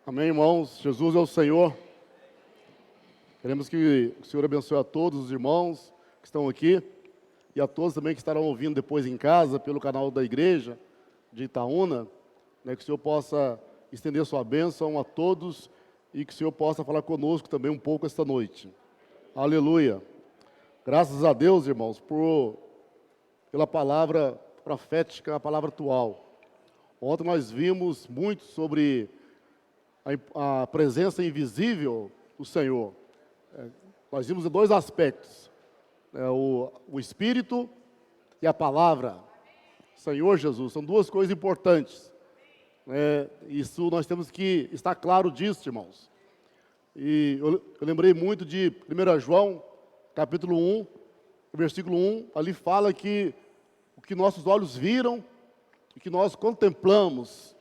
Amém, irmãos? Jesus é o Senhor. Queremos que o Senhor abençoe a todos os irmãos que estão aqui e a todos também que estarão ouvindo depois em casa, pelo canal da igreja de Itaúna, que o Senhor possa estender sua bênção a todos e que o Senhor possa falar conosco também um pouco esta noite. Aleluia. Graças a Deus, irmãos, pela palavra profética, a palavra atual. Ontem nós vimos muito sobre a presença invisível do Senhor. Nós vimos dois aspectos, o Espírito e a palavra. Senhor Jesus, são duas coisas importantes. Isso nós temos que estar claro disso, irmãos. E eu lembrei muito de 1 João, capítulo 1, versículo 1, ali fala que o que nossos olhos viram, e que nós contemplamos,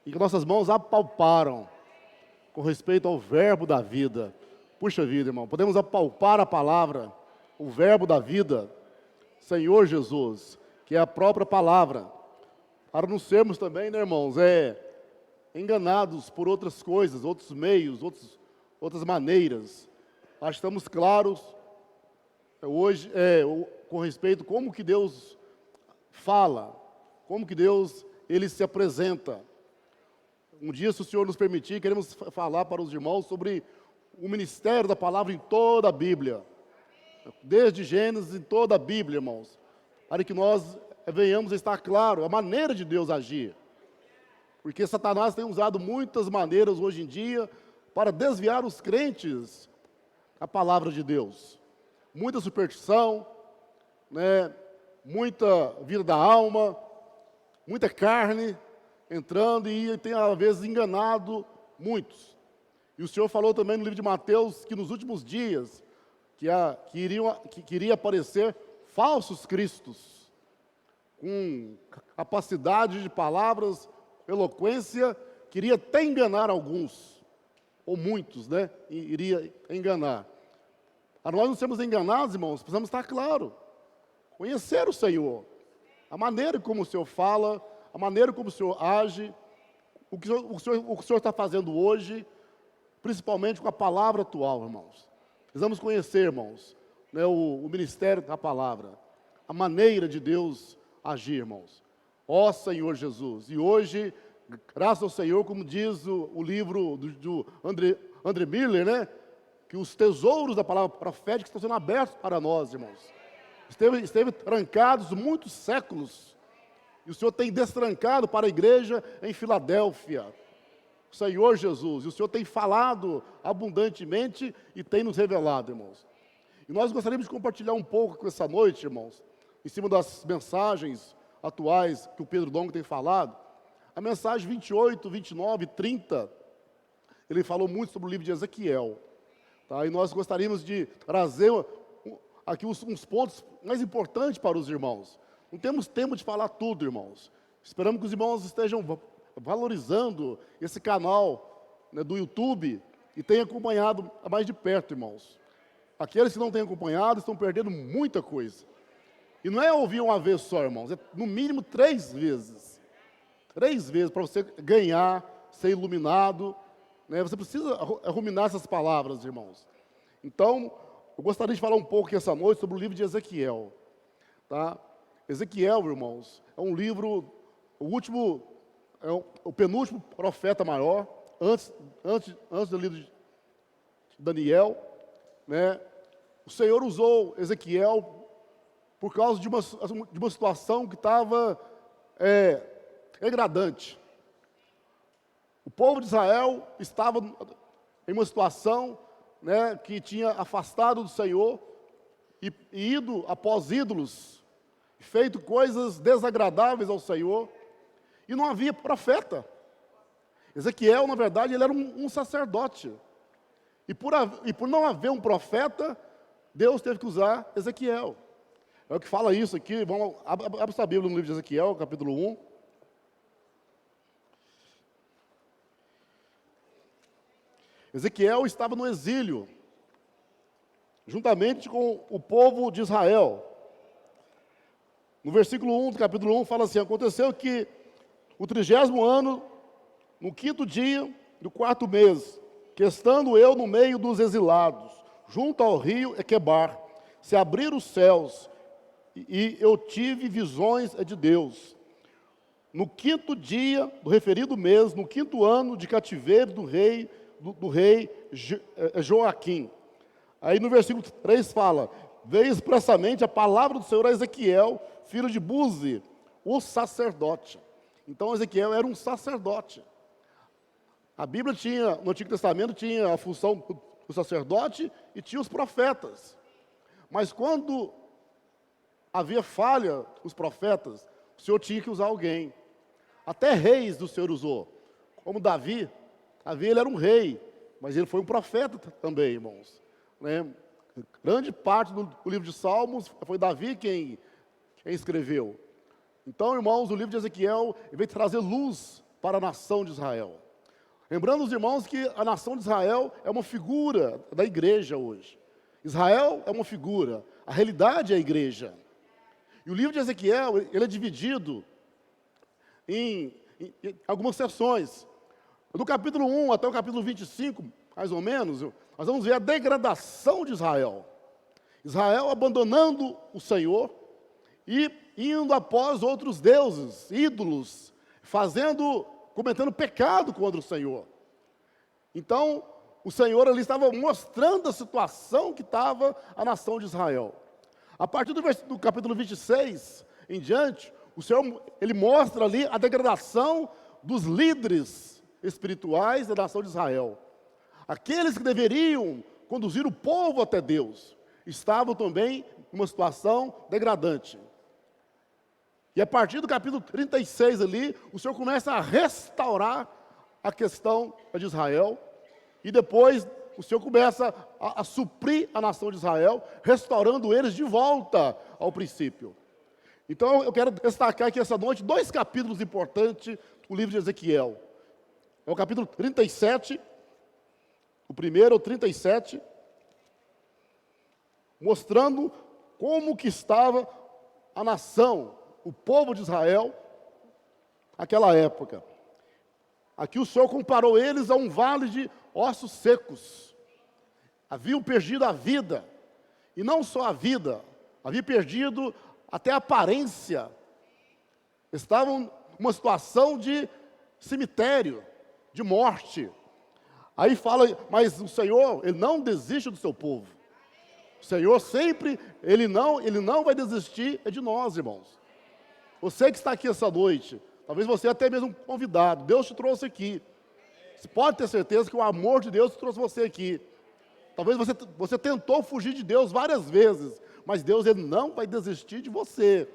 e que nossas mãos apalparam, com respeito ao verbo da vida. Puxa vida, irmão, podemos apalpar a palavra, o verbo da vida, Senhor Jesus, que é a própria palavra, para não sermos também, irmãos, enganados por outras coisas, outros meios, outras maneiras. Acho que estamos claros hoje com respeito a como que Deus fala, como que Deus ele se apresenta. Um dia, se o Senhor nos permitir, queremos falar para os irmãos sobre o ministério da palavra em toda a Bíblia. Desde Gênesis, em toda a Bíblia, irmãos. Para que nós venhamos a estar claro a maneira de Deus agir. Porque Satanás tem usado muitas maneiras hoje em dia para desviar os crentes da palavra de Deus. Muita superstição, muita vida da alma, muita carne entrando e tem, às vezes, enganado muitos. E o Senhor falou também no livro de Mateus que nos últimos dias que iria aparecer falsos cristos, com capacidade de palavras, eloquência, queria até enganar alguns, ou muitos, iria enganar. Para nós não sermos enganados, irmãos, precisamos estar claro, conhecer o Senhor, a maneira como o Senhor fala, a maneira como o Senhor age, o que o Senhor está fazendo hoje, principalmente com a palavra atual, irmãos. Precisamos conhecer, irmãos, o ministério da palavra, a maneira de Deus agir, irmãos. Ó Senhor Jesus, e hoje, graças ao Senhor, como diz o livro do André Miller, que os tesouros da palavra profética estão sendo abertos para nós, irmãos. Esteve trancados muitos séculos, e o Senhor tem destrancado para a igreja em Filadélfia. Senhor Jesus, e o Senhor tem falado abundantemente e tem nos revelado, irmãos. E nós gostaríamos de compartilhar um pouco com essa noite, irmãos, em cima das mensagens atuais que o Pedro Dongo tem falado. A mensagem 28, 29 e 30, ele falou muito sobre o livro de Ezequiel. Tá? E nós gostaríamos de trazer aqui uns pontos mais importantes para os irmãos. Não temos tempo de falar tudo, irmãos. Esperamos que os irmãos estejam valorizando esse canal do YouTube e tenham acompanhado mais de perto, irmãos. Aqueles que não têm acompanhado estão perdendo muita coisa. E não é ouvir uma vez só, irmãos, é no mínimo 3 vezes. 3 vezes para você ganhar, ser iluminado. Você precisa ruminar essas palavras, irmãos. Então, eu gostaria de falar um pouco aqui essa noite sobre o livro de Ezequiel. Tá? Ezequiel, irmãos, é um livro, o penúltimo profeta maior, antes do livro de Daniel. O Senhor usou Ezequiel por causa de uma situação que estava degradante. O povo de Israel estava em uma situação que tinha afastado do Senhor e ido após ídolos, feito coisas desagradáveis ao Senhor, e não havia profeta. Ezequiel, na verdade, ele era um sacerdote. E por não haver um profeta, Deus teve que usar Ezequiel. É o que fala isso aqui. Abre sua Bíblia no livro de Ezequiel, capítulo 1. Ezequiel estava no exílio, juntamente com o povo de Israel. No versículo 1 do capítulo 1 fala assim: aconteceu que o 30º ano, no 5º dia, do 4º mês, que estando eu no meio dos exilados, junto ao rio Equebar, se abriram os céus, e eu tive visões de Deus. No 5º dia do referido mês, no 5º ano de cativeiro do rei Joaquim. Aí no versículo 3 fala: veio expressamente a palavra do Senhor a Ezequiel, filho de Buzi, o sacerdote. Então Ezequiel era um sacerdote. A Bíblia tinha, no Antigo Testamento, tinha a função do sacerdote e tinha os profetas. Mas quando havia falha os profetas, o Senhor tinha que usar alguém. Até reis o Senhor usou. Como Davi. Davi, ele era um rei, mas ele foi um profeta também, irmãos. Né? Grande parte do livro de Salmos foi Davi quem escreveu. Então, irmãos, o livro de Ezequiel veio trazer luz para a nação de Israel. Lembrando os irmãos que a nação de Israel é uma figura da igreja hoje. Israel é uma figura, a realidade é a igreja. E o livro de Ezequiel, ele é dividido em algumas seções. Do capítulo 1 até o capítulo 25, mais ou menos, nós vamos ver a degradação de Israel. Israel abandonando o Senhor e indo após outros deuses, ídolos, cometendo pecado contra o Senhor. Então, o Senhor ali estava mostrando a situação que estava a nação de Israel. A partir do capítulo 26 em diante, o Senhor, ele mostra ali a degradação dos líderes espirituais da nação de Israel. Aqueles que deveriam conduzir o povo até Deus, estavam também em uma situação degradante. E a partir do capítulo 36 ali, o Senhor começa a restaurar a questão de Israel. E depois o Senhor começa a suprir a nação de Israel, restaurando eles de volta ao princípio. Então eu quero destacar aqui essa noite 2 capítulos importantes do livro de Ezequiel. É o capítulo 37, o primeiro é o 37, mostrando como que estava a nação, o povo de Israel, naquela época. Aqui o Senhor comparou eles a um vale de ossos secos. Haviam perdido a vida, e não só a vida, haviam perdido até a aparência. Estavam numa situação de cemitério, de morte. Aí fala, mas o Senhor, Ele não desiste do seu povo. O Senhor sempre, Ele não vai desistir de nós, irmãos. Você que está aqui essa noite, talvez você até mesmo convidado, Deus te trouxe aqui. Você pode ter certeza que o amor de Deus trouxe você aqui. Talvez você tentou fugir de Deus várias vezes, mas Deus, Ele não vai desistir de você.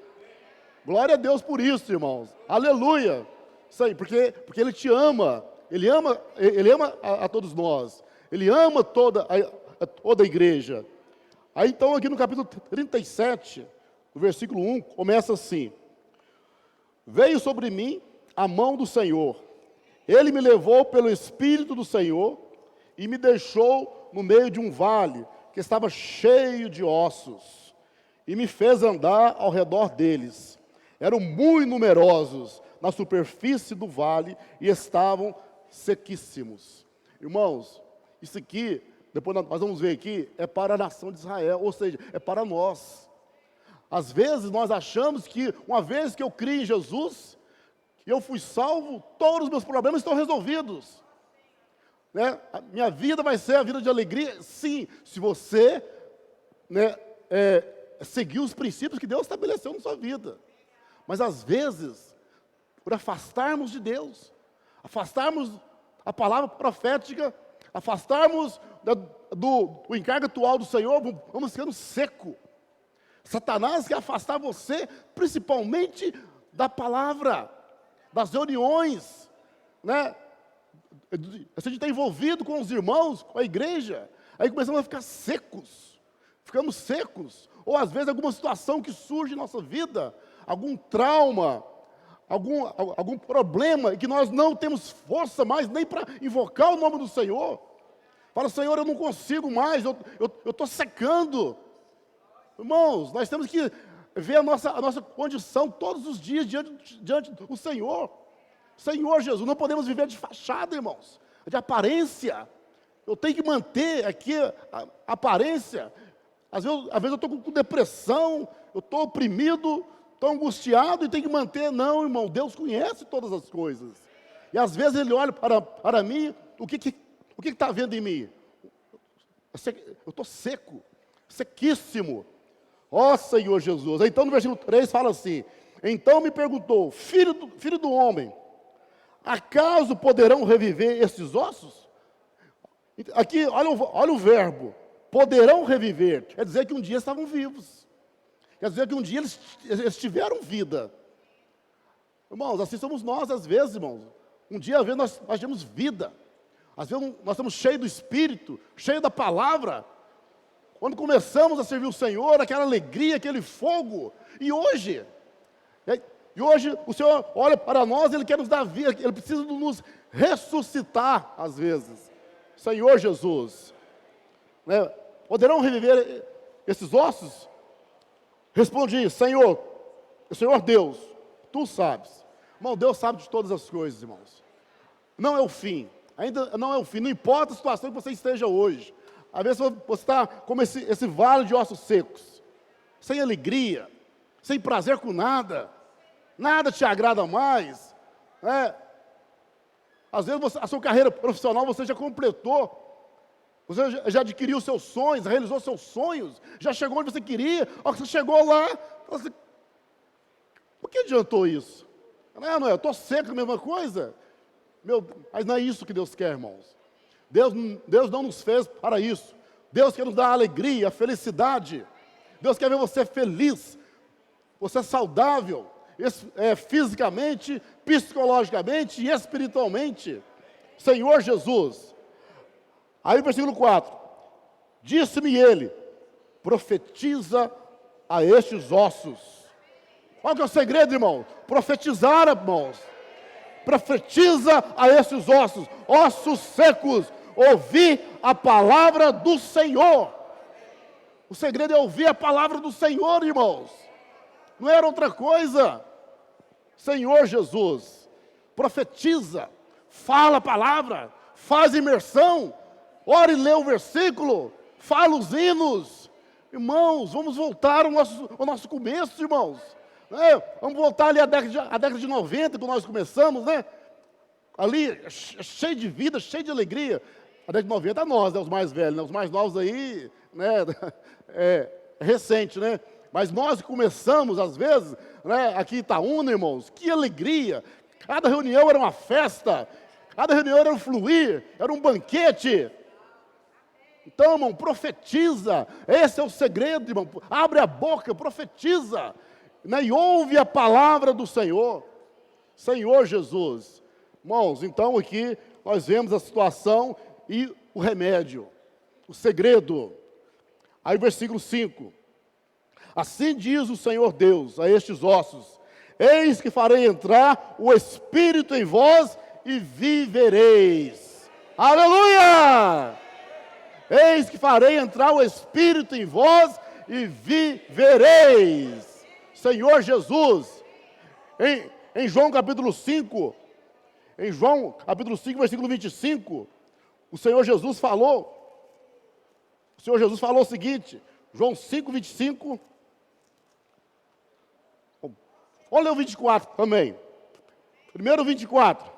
Glória a Deus por isso, irmãos. Aleluia. Isso aí, porque Ele te ama. Ele ama a todos nós. Ele ama toda a igreja. Aí então aqui no capítulo 37, no versículo 1, começa assim: veio sobre mim a mão do Senhor. Ele me levou pelo Espírito do Senhor e me deixou no meio de um vale que estava cheio de ossos, e me fez andar ao redor deles. Eram muito numerosos na superfície do vale e estavam sequíssimos. Irmãos, isso aqui, depois nós vamos ver aqui, é para a nação de Israel, ou seja, é para nós. Às vezes nós achamos que uma vez que eu criei em Jesus, e eu fui salvo, todos os meus problemas estão resolvidos. Né? A minha vida vai ser a vida de alegria, sim, se você seguir os princípios que Deus estabeleceu na sua vida. Mas às vezes, por afastarmos de Deus, afastarmos a palavra profética, afastarmos do encargo atual do Senhor, vamos ficando seco. Satanás quer afastar você, principalmente da palavra, das reuniões, né? A gente está envolvido com os irmãos, com a igreja, aí começamos a ficar secos, ficamos secos, ou às vezes alguma situação que surge em nossa vida, algum trauma, algum problema, e que nós não temos força mais nem para invocar o nome do Senhor. Fala, Senhor, eu não consigo mais, eu estou secando. Irmãos, nós temos que ver a nossa condição todos os dias diante do Senhor. Senhor Jesus, não podemos viver de fachada, irmãos. de aparência. Eu tenho que manter aqui a aparência. Às vezes eu estou com depressão, eu estou oprimido, estou angustiado e tenho que manter. Não, irmão, Deus conhece todas as coisas. E às vezes Ele olha para mim, o que está vendo em mim? Eu estou seco, sequíssimo. Ó Senhor Jesus. Então no versículo 3 fala assim: então me perguntou, filho do homem, acaso poderão reviver esses ossos? Aqui, olha o verbo, poderão reviver, quer dizer que um dia estavam vivos, quer dizer que um dia eles tiveram vida. Irmãos, assim somos nós às vezes, irmãos. Um dia às vezes nós temos vida, às vezes nós estamos cheios do Espírito, cheios da palavra. Quando começamos a servir o Senhor, aquela alegria, aquele fogo, e hoje o Senhor olha para nós, Ele quer nos dar vida, Ele precisa nos ressuscitar às vezes. Senhor Jesus, né? Poderão reviver esses ossos? Respondi, Senhor Deus, Tu sabes. Irmão, Deus sabe de todas as coisas, irmãos. Não é o fim, ainda não é o fim, não importa a situação que você esteja hoje. Às vezes você está como esse vale de ossos secos, sem alegria, sem prazer com nada, nada te agrada mais, né? Às vezes a sua carreira profissional você já completou, você já adquiriu seus sonhos, realizou seus sonhos, já chegou onde você queria. Ó, que você chegou lá, você, por que adiantou isso? Não é, eu estou seco, a mesma coisa. Mas não é isso que Deus quer, irmãos. Deus não nos fez para isso. Deus quer nos dar a alegria, a felicidade. Deus quer ver você feliz, você saudável, fisicamente, psicologicamente e espiritualmente. Senhor Jesus. Aí o versículo 4. Disse-me ele, profetiza a estes ossos. Qual que é o segredo, irmão? Profetizar, irmãos. Profetiza a esses ossos, ossos secos, ouvir a palavra do Senhor. O segredo é ouvir a palavra do Senhor, irmãos. Não era outra coisa. Senhor Jesus, profetiza, fala a palavra, faz imersão, ora e lê o versículo, fala os hinos. Irmãos, vamos voltar ao nosso começo, irmãos. Vamos voltar ali à década de 90, quando nós começamos, né? Ali, cheio de vida, cheio de alegria. A década de 90 é nós, né? Os mais velhos, né? Os mais novos aí, né? É recente, né? Mas nós que começamos, às vezes, né? Aqui em Itaúna, irmãos, que alegria. Cada reunião era uma festa, cada reunião era um fluir, era um banquete. Então, irmão, profetiza. Esse é o segredo, irmão. Abre a boca, profetiza. Né, e ouve a palavra do Senhor. Senhor Jesus. Irmãos, então aqui nós vemos a situação e o remédio, o segredo. Aí versículo 5. Assim diz o Senhor Deus a estes ossos: eis que farei entrar o Espírito em vós e vivereis. Aleluia! Eis que farei entrar o Espírito em vós e vivereis. Senhor Jesus, em João capítulo 5, versículo 25, o Senhor Jesus falou o seguinte, João 5, 25, olha o 24 também, primeiro 24,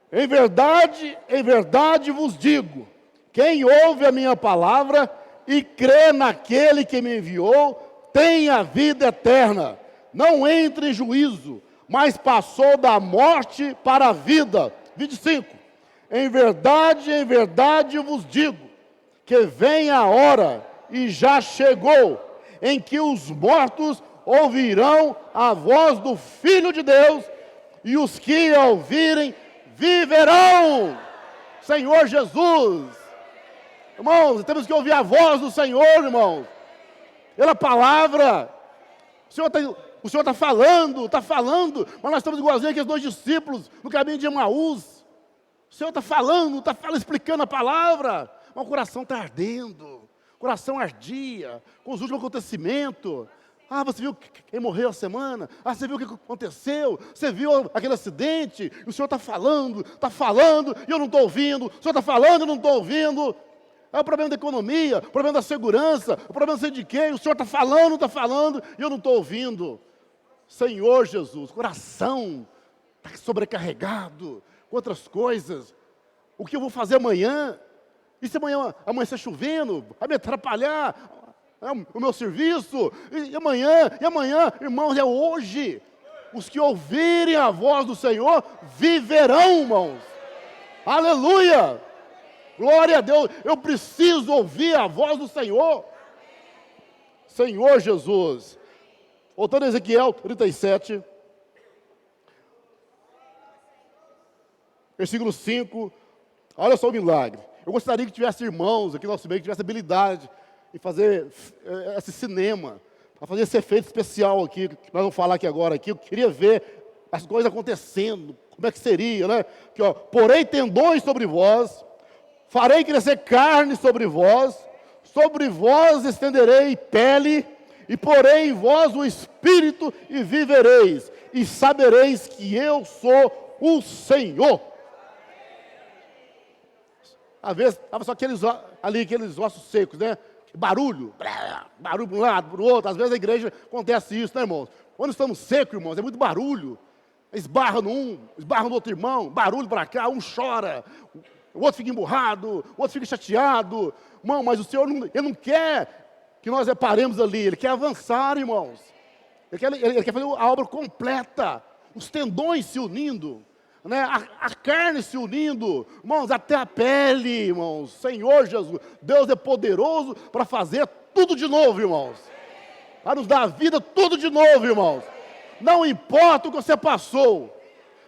em verdade vos digo, quem ouve a minha palavra e crê naquele que me enviou, tem a vida eterna, não entra em juízo, mas passou da morte para a vida. 25. Em verdade vos digo, que vem a hora, e já chegou, em que os mortos ouvirão a voz do Filho de Deus, e os que a ouvirem viverão. Senhor Jesus. Irmãos, temos que ouvir a voz do Senhor, irmãos. Pela palavra, o Senhor está falando, mas nós estamos igualzinho aqueles dois discípulos no caminho de Emaús. O Senhor está falando, explicando a palavra, mas o coração está ardendo, o coração ardia com os últimos acontecimentos, Ah, você viu quem morreu a semana? Ah, você viu o que aconteceu? Você viu aquele acidente? O senhor está falando, e eu não estou ouvindo. O senhor está falando, e eu não estou ouvindo. É o problema da economia, o problema da segurança, o problema não sei de quem. O senhor está falando, e eu não estou ouvindo. Senhor Jesus, coração está sobrecarregado com outras coisas. O que eu vou fazer amanhã? E se amanhã amanhecer chovendo? Vai me atrapalhar o meu serviço? E amanhã, irmãos, é hoje. Os que ouvirem a voz do Senhor viverão, irmãos. Aleluia! Glória a Deus. Eu preciso ouvir a voz do Senhor. Senhor Jesus. Voltando a Ezequiel 37, versículo 5. Olha só o milagre. Eu gostaria que tivesse irmãos aqui no nosso meio, que tivesse habilidade em fazer esse cinema, para fazer esse efeito especial aqui, que nós vamos falar aqui agora. Aqui. Eu queria ver as coisas acontecendo, como é que seria, né? Aqui, ó, porei tendões sobre vós, farei crescer carne sobre vós estenderei pele, e porei em vós o espírito, e vivereis, e sabereis que eu sou o Senhor. Às vezes, estava só aqueles ossos secos, né? Barulho para um lado, para o outro. Às vezes a igreja acontece isso, né, irmãos? Quando estamos secos, irmãos, é muito barulho. Esbarra no esbarra no outro irmão, barulho para cá, um chora, o outro fica emburrado, o outro fica chateado. Irmão, mas o Senhor ele não quer que nós reparemos ali, Ele quer avançar, irmãos. Ele quer fazer a obra completa, os tendões se unindo, né? a carne se unindo, irmãos, até a pele, irmãos. Senhor Jesus, Deus é poderoso para fazer tudo de novo, irmãos. Para nos dar a vida tudo de novo, irmãos. Não importa o que você passou,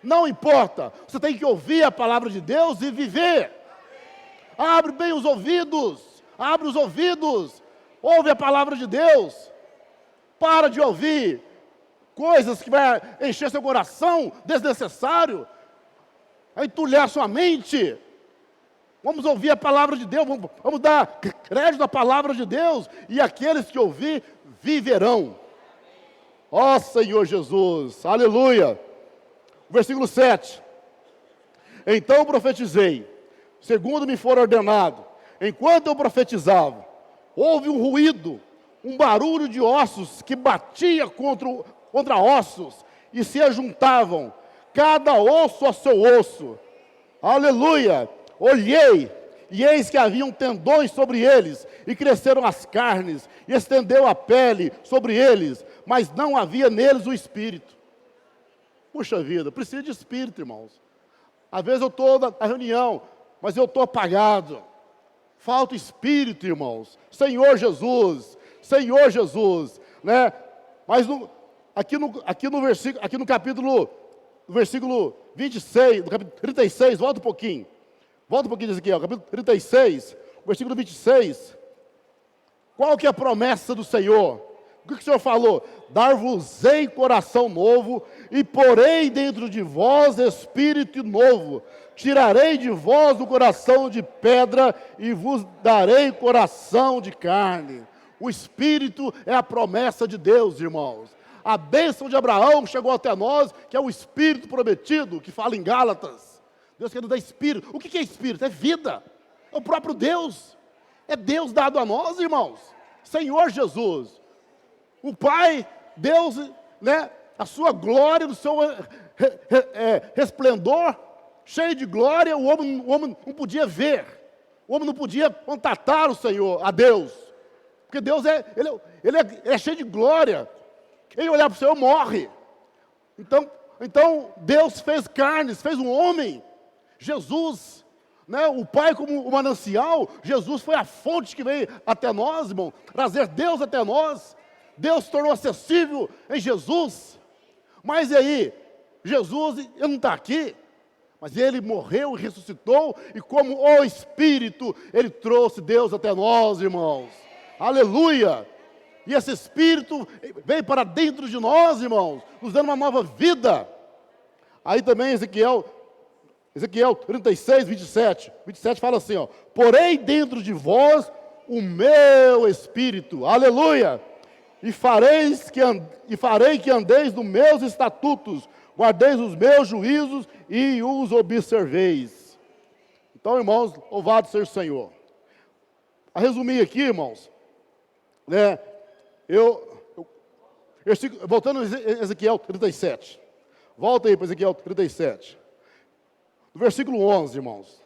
não importa, você tem que ouvir a palavra de Deus e viver. Abre bem os ouvidos, ouve a palavra de Deus. Para de ouvir coisas que vai encher seu coração desnecessário, vai entulhar sua mente. Vamos ouvir a palavra de Deus, vamos dar crédito à palavra de Deus, e aqueles que ouvir viverão. Ó Senhor Jesus, aleluia. Versículo 7. Então profetizei, segundo me for ordenado. Enquanto eu profetizava, houve um ruído, um barulho de ossos que batia contra ossos e se ajuntavam, cada osso a seu osso. Aleluia! Olhei, e eis que haviam tendões sobre eles, e cresceram as carnes, e estendeu a pele sobre eles, mas não havia neles o espírito. Puxa vida, precisa de espírito, irmãos. Às vezes eu estou na reunião, mas eu estou apagado. Falta espírito, irmãos. Senhor Jesus, né? Mas aqui no capítulo 26, no capítulo 36, volta um pouquinho disso aqui, ó, capítulo 36, versículo 26. Qual que é a promessa do Senhor? O que o Senhor falou? Dar-vos-ei coração novo, e porei dentro de vós espírito novo. Tirarei de vós o coração de pedra, e vos darei coração de carne. O Espírito é a promessa de Deus, irmãos. A bênção de Abraão chegou até nós, que é o Espírito prometido, que fala em Gálatas. Deus quer nos dar Espírito. O que é Espírito? É vida. É o próprio Deus. É Deus dado a nós, irmãos. Senhor Jesus. O Pai, Deus, né? A sua glória, do seu resplendor, cheio de glória, o homem não podia ver. O homem não podia contatar o Senhor, a Deus. Porque Deus é cheio de glória. Quem olhar para o Senhor morre. Então Deus fez carnes, fez um homem. Jesus, né, o Pai como o manancial, Jesus foi a fonte que veio até nós, irmão, trazer Deus até nós. Deus se tornou acessível em Jesus. Mas e aí? Jesus, ele não está aqui, mas ele morreu e ressuscitou, e como o Espírito, ele trouxe Deus até nós, irmãos. Aleluia! E esse Espírito veio para dentro de nós, irmãos, nos dando uma nova vida. Aí também Ezequiel 36, 27. 27 fala assim, ó: porém dentro de vós o meu Espírito, aleluia, e farei que andeis nos meus estatutos, guardeis os meus juízos e os observeis. Então, irmãos, louvado seja o Senhor. A resumir aqui, irmãos, né, voltando a Ezequiel 37. Volta aí para Ezequiel 37. No versículo 11, irmãos.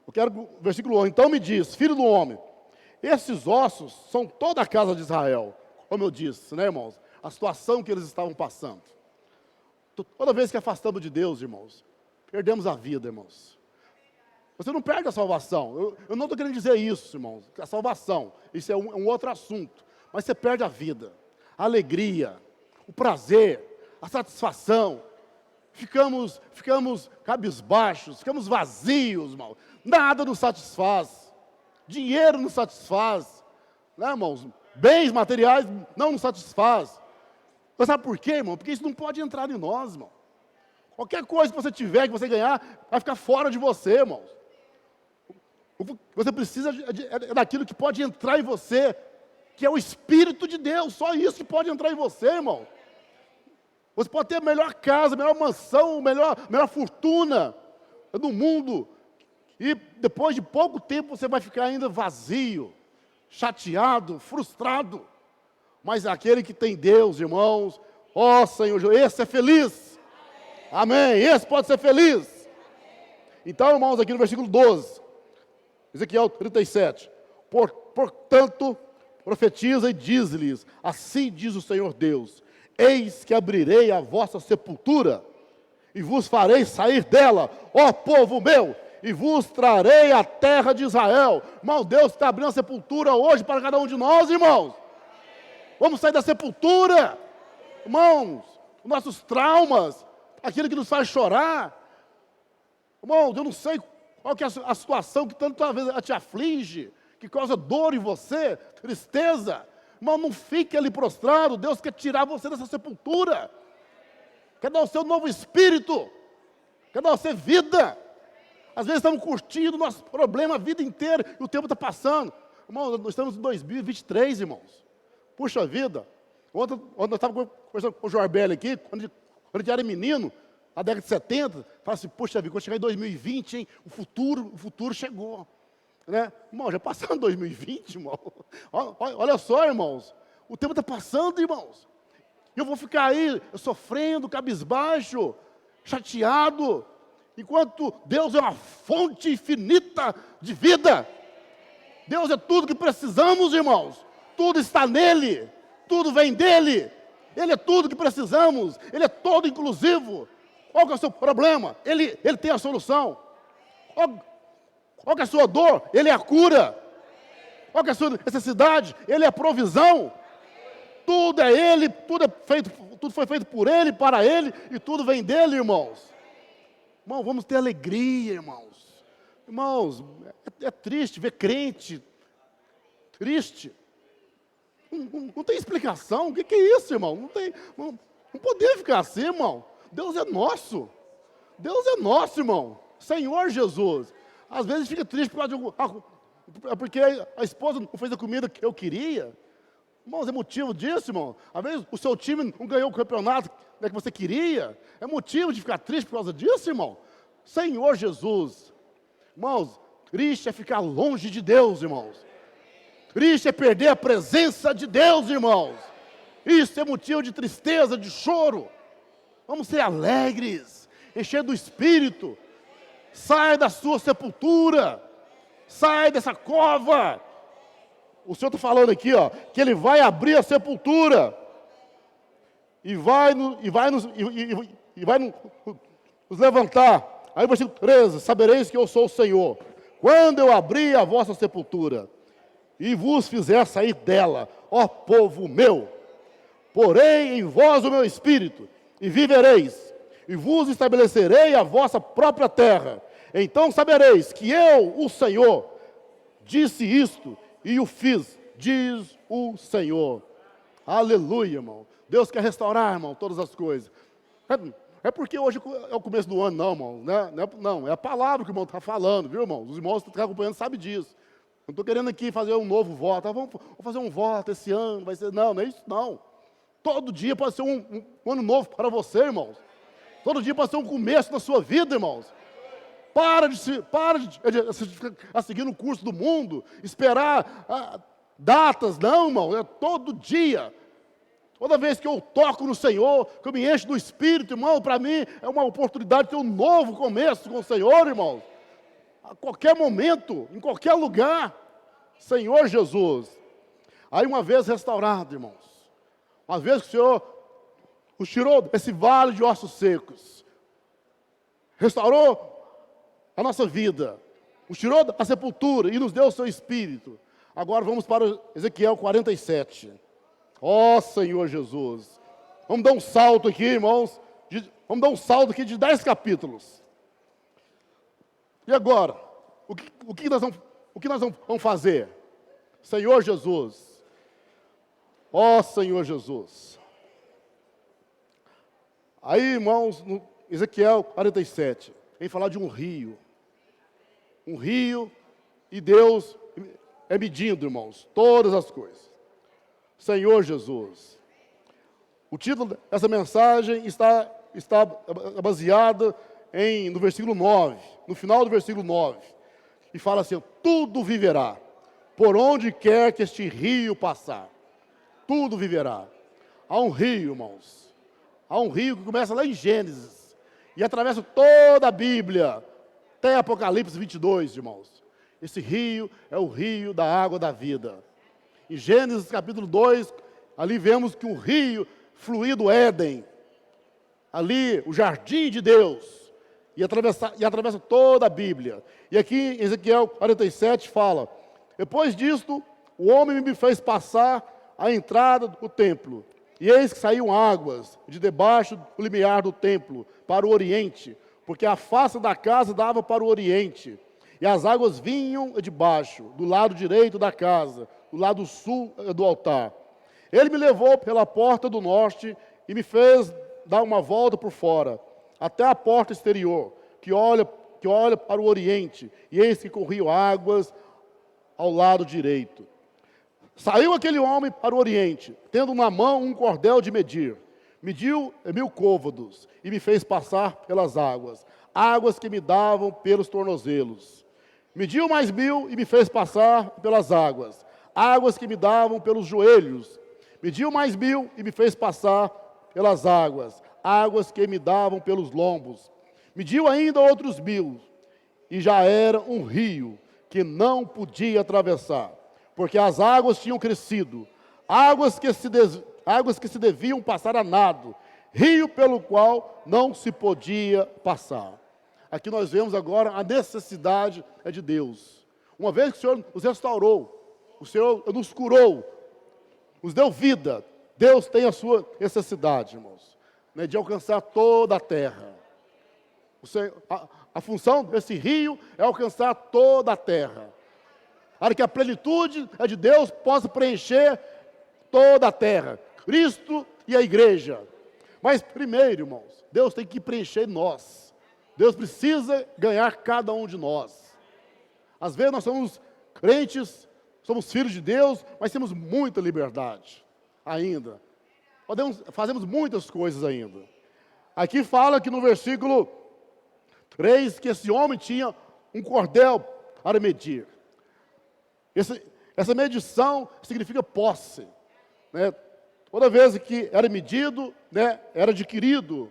Eu quero o versículo 11. Então me diz, filho do homem, esses ossos são toda a casa de Israel. Como eu disse, né, irmãos? A situação que eles estavam passando. Toda vez que afastamos de Deus, irmãos, perdemos a vida, irmãos. Você não perde a salvação. Eu não estou querendo dizer isso, irmãos. A salvação, isso é um outro assunto. Mas você perde a vida, a alegria, o prazer, a satisfação. Ficamos cabisbaixos, ficamos vazios, irmão. Nada nos satisfaz. Dinheiro nos satisfaz. Né, irmãos? Bens materiais não nos satisfaz. Mas sabe por quê, irmão? Porque isso não pode entrar em nós, irmão. Qualquer coisa que você tiver, que você ganhar, vai ficar fora de você, irmãos. Você precisa daquilo que pode entrar em você, que é o Espírito de Deus. Só isso que pode entrar em você, irmão. Você pode ter a melhor casa, a melhor mansão, a melhor fortuna do mundo. E depois de pouco tempo você vai ficar ainda vazio, chateado, frustrado. Mas aquele que tem Deus, irmãos, ó Senhor, esse é feliz. Amém. Esse pode ser feliz. Então, irmãos, aqui no versículo 12, Ezequiel 37. Portanto, profetiza e diz-lhes, assim diz o Senhor Deus, eis que abrirei a vossa sepultura, e vos farei sair dela, ó povo meu, e vos trarei a terra de Israel. Irmão, Deus está abrindo a sepultura hoje para cada um de nós, irmãos. Vamos sair da sepultura, irmãos, nossos traumas, aquilo que nos faz chorar. Irmãos, eu não sei qual que é a situação que tantas vezes te aflige, que causa dor em você, tristeza. Irmão, não fique ali prostrado. Deus quer tirar você dessa sepultura. Quer dar o seu novo espírito. Quer dar você vida. Às vezes estamos curtindo o nosso problema a vida inteira e o tempo está passando. Irmão, nós estamos em 2023, irmãos. Puxa vida. Ontem eu estava conversando com o Jorbelli aqui, quando a gente era menino, na década de 70, falava assim, puxa vida, quando chegar em 2020, hein, o futuro chegou. Né? Irmão, já passou 2020, irmão. Olha só, irmãos. O tempo está passando, irmãos. Eu vou ficar aí sofrendo, cabisbaixo, chateado, enquanto Deus é uma fonte infinita de vida. Deus é tudo que precisamos, irmãos. Tudo está nele. Tudo vem dele. Ele é tudo que precisamos. Ele é todo inclusivo. Qual que é o seu problema? Ele tem a solução. Qual que é a sua dor? Ele é a cura. Qual que é a sua necessidade? Ele é a provisão. Tudo é Ele, tudo foi feito por Ele, para Ele, e tudo vem dEle, irmãos. Irmão, vamos ter alegria, irmãos. Irmãos, é triste ver crente triste. Não tem explicação. O que é isso, irmão? Não podemos ficar assim, irmão. Deus é nosso. Deus é nosso, irmão. Senhor Jesus. Às vezes fica triste porque a esposa não fez a comida que eu queria. Irmãos, é motivo disso, irmão. Às vezes o seu time não ganhou o campeonato que você queria. É motivo de ficar triste por causa disso, irmão. Senhor Jesus. Irmãos, triste é ficar longe de Deus, irmãos. Triste é perder a presença de Deus, irmãos. Isso é motivo de tristeza, de choro. Vamos ser alegres, encher do Espírito. Sai da sua sepultura. Sai dessa cova. O Senhor está falando aqui, ó, que Ele vai abrir a sepultura. E vai nos levantar. Aí o versículo 13, sabereis que eu sou o Senhor. Quando eu abrir a vossa sepultura e vos fizer sair dela, ó povo meu, porei em vós o meu espírito, e vivereis, e vos estabelecerei a vossa própria terra. Então sabereis que eu, o Senhor, disse isto, e o fiz, diz o Senhor. Aleluia, irmão. Deus quer restaurar, irmão, todas as coisas. É porque hoje é o começo do ano, não, irmão. Não, é a palavra que o irmão está falando, viu, irmão? Os irmãos que estão acompanhando sabem disso. Não estou querendo aqui fazer um novo voto. Vamos fazer um voto esse ano, vai ser. Não, não é isso não. Todo dia pode ser um ano novo para você, irmãos. Todo dia pode ser um começo da sua vida, irmãos. Para de ficar seguindo o curso do mundo, esperar datas, não, irmão. É todo dia. Toda vez que eu toco no Senhor, que eu me encho do Espírito, irmão, para mim é uma oportunidade de ter um novo começo com o Senhor, irmãos. A qualquer momento, em qualquer lugar, Senhor Jesus. Aí uma vez restaurado, irmãos, uma vez que o Senhor os tirou desse vale de ossos secos, restaurou a nossa vida, nos tirou da sepultura e nos deu o seu Espírito. Agora vamos para Ezequiel 47. Ó Senhor Jesus, vamos dar um salto aqui, irmãos, vamos dar um salto aqui de 10 capítulos. E agora, o que nós vamos fazer? Senhor Jesus, ó Senhor Jesus. Aí, irmãos, no Ezequiel 47, vem falar de um rio, e Deus é medindo, irmãos, todas as coisas. Senhor Jesus. O título dessa mensagem está baseado no versículo 9, no final do versículo 9, e fala assim: tudo viverá, por onde quer que este rio passar, tudo viverá. Há um rio, irmãos, há um rio que começa lá em Gênesis, e atravessa toda a Bíblia, até Apocalipse 22, irmãos. Esse rio é o rio da água da vida. Em Gênesis capítulo 2, ali vemos que o rio fluía do Éden, ali o jardim de Deus, e atravessa toda a Bíblia. E aqui em Ezequiel 47 fala: depois disto, o homem me fez passar a entrada do templo, e eis que saíam águas de debaixo do limiar do templo para o oriente, porque a face da casa dava para o oriente, e as águas vinham de baixo, do lado direito da casa, do lado sul do altar. Ele me levou pela porta do norte e me fez dar uma volta por fora, até a porta exterior, que olha para o oriente, e eis que corriam águas ao lado direito. Saiu aquele homem para o oriente, tendo na mão um cordel de medir. Mediu 1000 côvados e me fez passar pelas águas, águas que me davam pelos tornozelos. Mediu mais 1000 e me fez passar pelas águas, águas que me davam pelos joelhos. Mediu mais 1000 e me fez passar pelas águas, águas que me davam pelos lombos. Mediu ainda outros 1000, e já era um rio que não podia atravessar, porque as águas tinham crescido, águas que se deviam passar a nado, rio pelo qual não se podia passar. Aqui nós vemos agora a necessidade de Deus. Uma vez que o Senhor nos restaurou, o Senhor nos curou, nos deu vida, Deus tem a sua necessidade, irmãos, né, de alcançar toda a terra. A função desse rio é alcançar toda a terra, para que a plenitude de Deus possa preencher toda a terra, Cristo e a igreja. Mas primeiro, irmãos, Deus tem que preencher nós. Deus precisa ganhar cada um de nós. Às vezes nós somos crentes, somos filhos de Deus, mas temos muita liberdade ainda. Fazemos muitas coisas ainda. Aqui fala que no versículo 3, que esse homem tinha um cordel para medir. Essa medição significa posse, né? Toda vez que era medido, né, era adquirido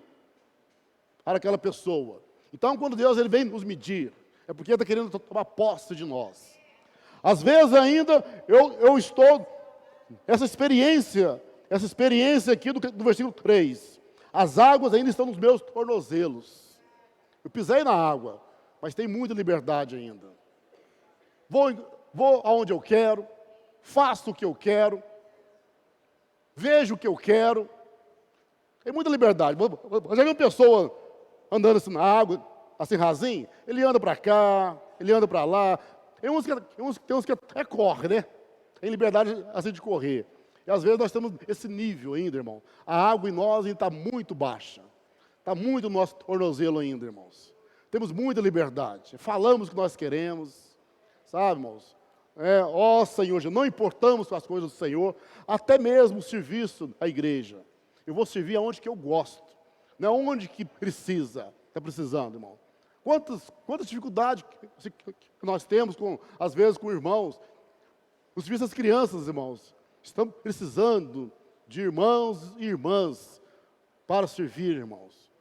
para aquela pessoa. Então, quando Deus ele vem nos medir, é porque Ele está querendo tomar posse de nós. Às vezes ainda, eu estou, essa experiência aqui do versículo 3, as águas ainda estão nos meus tornozelos. Eu pisei na água, mas tem muita liberdade ainda. Vou aonde eu quero, faço o que eu quero, vejo o que eu quero. Tem muita liberdade. Já viu uma pessoa andando assim na água, assim rasinho? Ele anda para cá, ele anda para lá. Tem uns que até correm, né? Tem liberdade assim de correr. E às vezes nós temos esse nível ainda, irmão. A água em nós ainda está muito baixa. Está muito no nosso tornozelo ainda, irmãos. Temos muita liberdade. Falamos o que nós queremos, sabe, irmãos? Ó Senhor, não importamos com as coisas do Senhor, até mesmo o serviço à igreja. Eu vou servir aonde que eu gosto, não é onde que precisa, está precisando, irmão. Quantas dificuldades que nós temos, às vezes, com irmãos. Os serviços às crianças, irmãos, estão precisando de irmãos e irmãs para servir, irmãos.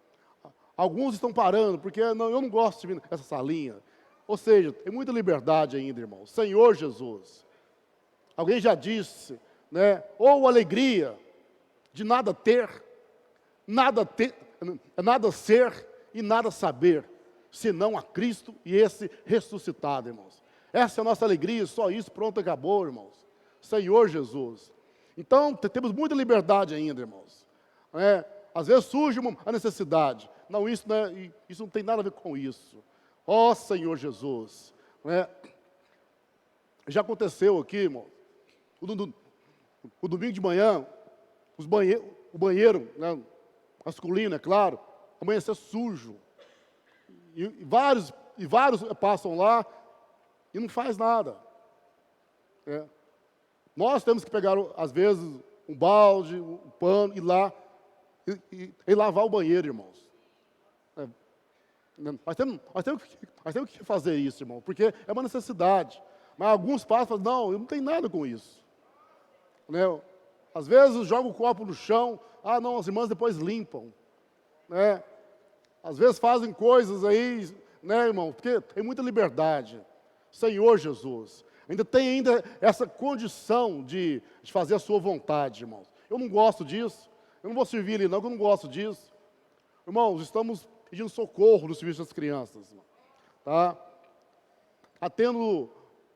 Alguns estão parando, porque eu não gosto de servir nessa salinha. Ou seja, tem muita liberdade ainda, irmãos. Senhor Jesus. Alguém já disse, ou alegria de nada ser e nada saber, senão a Cristo e esse ressuscitado, irmãos. Essa é a nossa alegria, só isso, pronto, acabou, irmãos. Senhor Jesus. Então, temos muita liberdade ainda, irmãos. Às vezes surge a necessidade. Não, isso não tem nada a ver com isso. Ó Senhor Jesus. Já aconteceu aqui, irmão. O domingo de manhã, o banheiro, masculino, é claro, amanhecer sujo. E vários passam lá e não faz nada. Nós temos que pegar, às vezes, um balde, um pano, ir lá e lavar o banheiro, irmãos. Nós temos que fazer isso, irmão, porque é uma necessidade. Mas alguns passam e falam, não, eu não tenho nada com isso. Às vezes joga o copo no chão, não, as irmãs depois limpam. Às vezes fazem coisas aí, irmão, porque tem muita liberdade. Senhor Jesus, tem essa condição de fazer a sua vontade, irmãos. Eu não gosto disso, eu não vou servir ele não, porque eu não gosto disso. Irmãos, estamos pedindo socorro no serviço das crianças. Tá tendo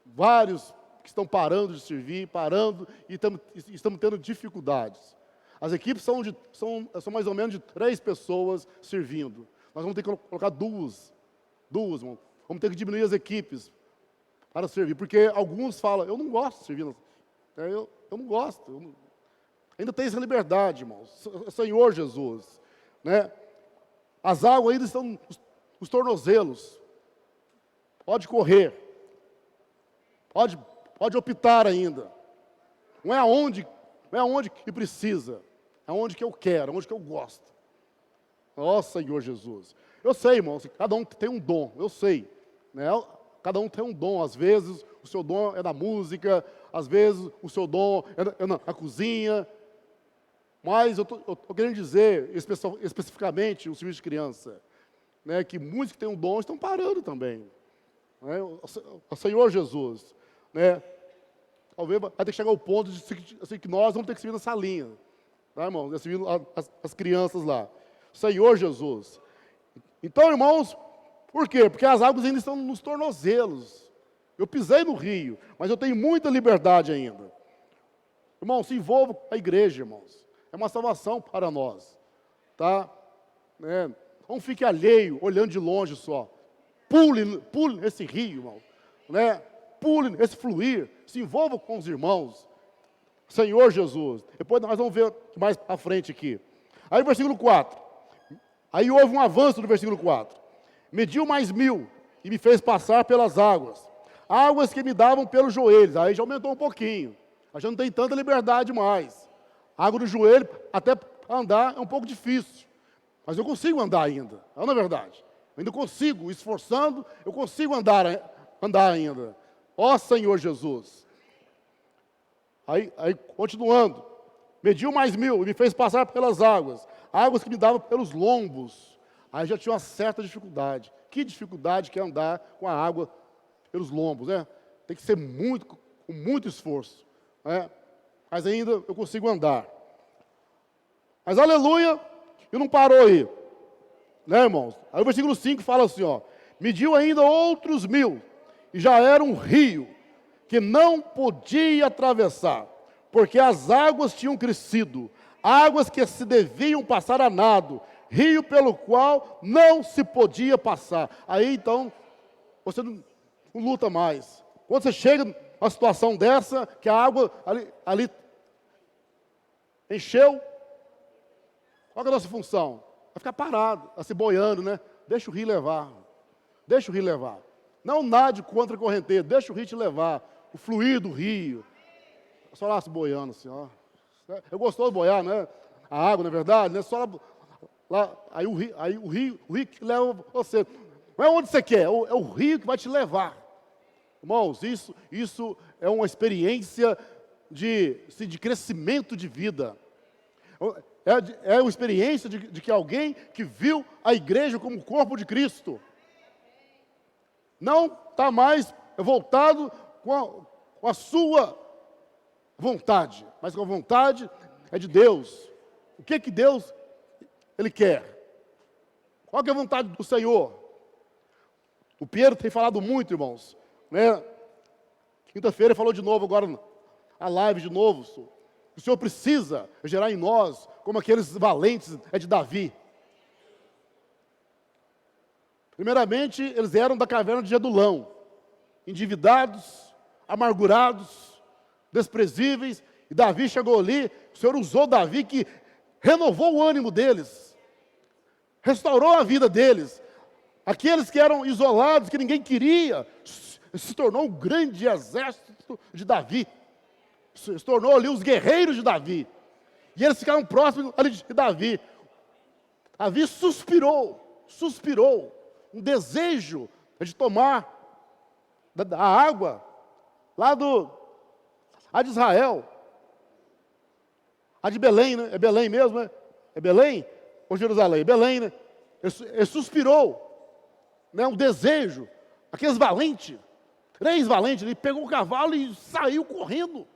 vários que estão parando de servir, e estamos tendo dificuldades. As equipes são mais ou menos de 3 pessoas servindo. Nós vamos ter que colocar duas, irmão. Vamos ter que diminuir as equipes para servir, porque alguns falam, eu não gosto de servir, eu não gosto. Ainda tem essa liberdade, irmãos. Senhor Jesus, As águas ainda estão nos tornozelos. Pode correr. Pode optar ainda. Não é aonde que precisa. É onde que eu quero, onde que eu gosto. Ó Senhor Jesus. Eu sei, irmãos, cada um tem um dom, eu sei. Cada um tem um dom. Às vezes o seu dom é na música, às vezes o seu dom é na cozinha. Mas eu estou querendo dizer, especificamente, o serviço de criança, que muitos que têm um dom estão parando também. O Senhor Jesus, talvez vai ter que chegar ao ponto de que nós vamos ter que servir nessa linha, tá, irmãos? Servir as crianças lá. Senhor Jesus. Então, irmãos, por quê? Porque as águas ainda estão nos tornozelos. Eu pisei no rio, mas eu tenho muita liberdade ainda. Irmãos, se envolva com a igreja, irmãos. É uma salvação para nós, tá? Não fique alheio, olhando de longe só. Pule esse rio, irmão. Pule esse fluir. Se envolva com os irmãos. Senhor Jesus. Depois nós vamos ver mais à frente aqui. Aí o versículo 4. Aí houve um avanço no versículo 4. Mediu mais 1000 e me fez passar pelas águas. Águas que me davam pelos joelhos. Aí já aumentou um pouquinho. Aí já não tem tanta liberdade mais. Água no joelho, até andar é um pouco difícil. Mas eu consigo andar ainda. Não é verdade? Eu ainda consigo, esforçando, eu consigo andar ainda. Ó Senhor Jesus. Aí continuando. Mediu mais 1000 e me fez passar pelas águas. Águas que me davam pelos lombos. Aí já tinha uma certa dificuldade. Que dificuldade que é andar com a água pelos lombos, Tem que ser com muito esforço, Mas ainda eu consigo andar. Mas aleluia, e não parou aí. Irmãos? Aí o versículo 5 fala assim, mediu ainda outros 1000, e já era um rio, que não podia atravessar, porque as águas tinham crescido, águas que se deviam passar a nado, rio pelo qual não se podia passar. Aí então, você não luta mais. Quando você chega numa situação dessa, que a água ali encheu, qual é a nossa função? Vai ficar parado, assim boiando, Deixa o rio levar. Deixa o rio levar. Não nade contra a correnteza, deixa o rio te levar. o fluir do rio. Só lá se boiando assim, ó. É gostoso boiar, né? A água, na verdade, né? Só lá, aí o rio que leva você. Não é onde você quer, é o rio que vai te levar. Irmãos, isso é uma experiência de crescimento de vida. É uma experiência de que alguém que viu a igreja como o corpo de Cristo. Não está mais voltado com a sua vontade, mas com a vontade é de Deus. O que Deus Ele quer? Qual que é a vontade do Senhor? O Pedro tem falado muito, irmãos, né? Quinta-feira ele falou de novo agora, a live de novo. O Senhor precisa gerar em nós, como aqueles valentes de Davi. Primeiramente, eles eram da caverna de Adulão, endividados, amargurados, desprezíveis, e Davi chegou ali, o Senhor usou Davi, que renovou o ânimo deles, restaurou a vida deles. Aqueles que eram isolados, que ninguém queria, se tornou um grande exército de Davi, se tornou ali os guerreiros de Davi, e eles ficaram próximos ali de Davi. Davi suspirou, um desejo de tomar da água lá de Israel, a de Belém, né? É Belém mesmo, né? É Belém ou Jerusalém? É Belém, né? Ele suspirou, né? Um desejo, aqueles valentes, 3 valentes, ele pegou o cavalo e saiu correndo,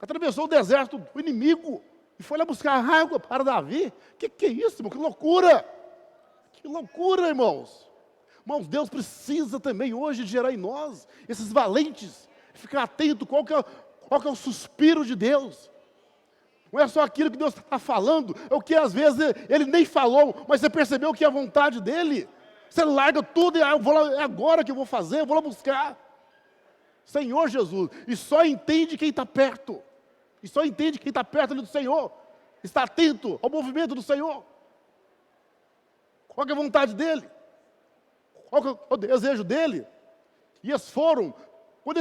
atravessou o deserto do inimigo e foi lá buscar água para Davi. Que é isso, irmão? Que loucura! Que loucura, irmãos! Irmãos, Deus precisa também hoje gerar em nós esses valentes, ficar atento qual que é o suspiro de Deus. Não é só aquilo que Deus está falando, é o que às vezes Ele nem falou, mas você percebeu que é a vontade dEle. Você larga tudo e é agora que eu vou fazer, eu vou lá buscar. Senhor Jesus, e só entende quem está perto. E só entende quem está perto ali do Senhor. Está atento ao movimento do Senhor. Qual que é a vontade dEle? Qual que é o desejo dEle? E eles foram, quando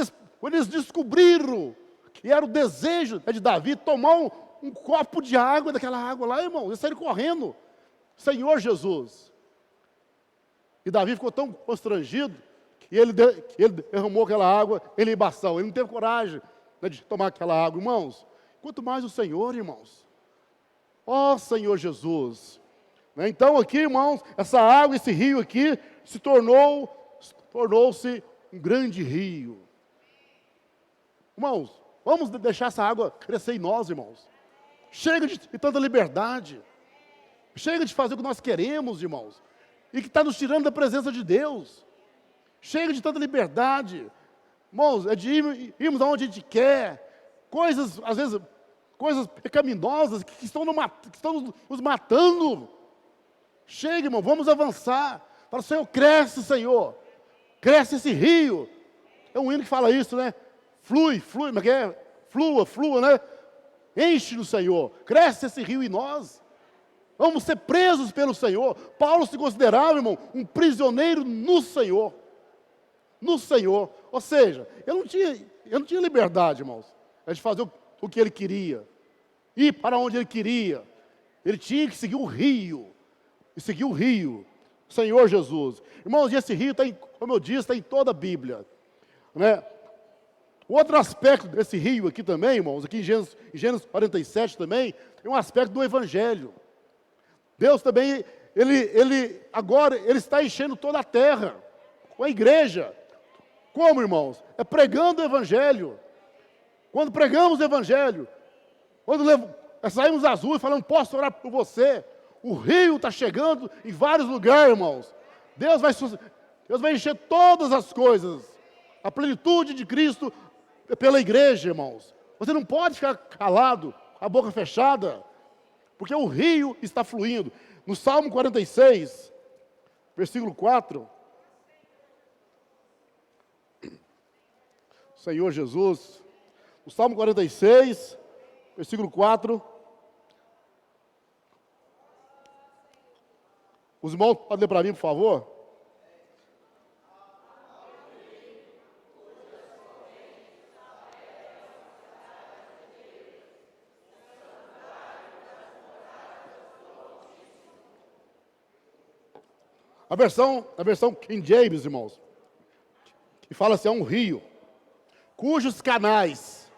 eles descobriram que era o desejo de Davi, tomar um copo de água, daquela água lá, irmão, eles saíram correndo. Senhor Jesus. E Davi ficou tão constrangido, que ele derramou aquela água em libação. Ele não teve coragem, né, de tomar aquela água, irmãos. Quanto mais o Senhor, irmãos. Ó Senhor Jesus. Né? Então aqui, irmãos, essa água, esse rio aqui, tornou-se um grande rio. Irmãos, vamos deixar essa água crescer em nós, irmãos. Chega de tanta liberdade. Chega de fazer o que nós queremos, irmãos. E que está nos tirando da presença de Deus. Chega de tanta liberdade. Irmãos, é de irmos aonde a gente quer. Coisas, às vezes, coisas pecaminosas que estão nos matando. Chega, irmão, vamos avançar. Fala, Senhor, cresce, Senhor. Cresce esse rio. É um hino que fala isso, né? Flui, mas que é? Flua, né? Enche no Senhor. Cresce esse rio em nós. Vamos ser presos pelo Senhor. Paulo se considerava, irmão, um prisioneiro no Senhor. No Senhor. Ou seja, eu não tinha liberdade, irmãos, de fazer o que ele queria. Ir para onde ele queria. Ele tinha que seguir o rio. E seguir o rio. Senhor Jesus. Irmãos, e esse rio está, como eu disse, está em toda a Bíblia. Né? Outro aspecto desse rio aqui também, irmãos, aqui em Gênesis 47 também, é um aspecto do Evangelho. Deus também, agora, Ele está enchendo toda a terra, com a igreja. Como, irmãos? É pregando o Evangelho. Quando pregamos o Evangelho, quando saímos às ruas falando, posso orar por você? O rio está chegando em vários lugares, irmãos. Deus vai encher todas as coisas. A plenitude de Cristo pela igreja, irmãos. Você não pode ficar calado, a boca fechada, porque o rio está fluindo. No Salmo 46, versículo 4. Senhor Jesus. No Salmo 46, versículo 4. Os irmãos podem ler para mim, por favor? A versão King James, irmãos, que fala assim, é um rio, cujos canais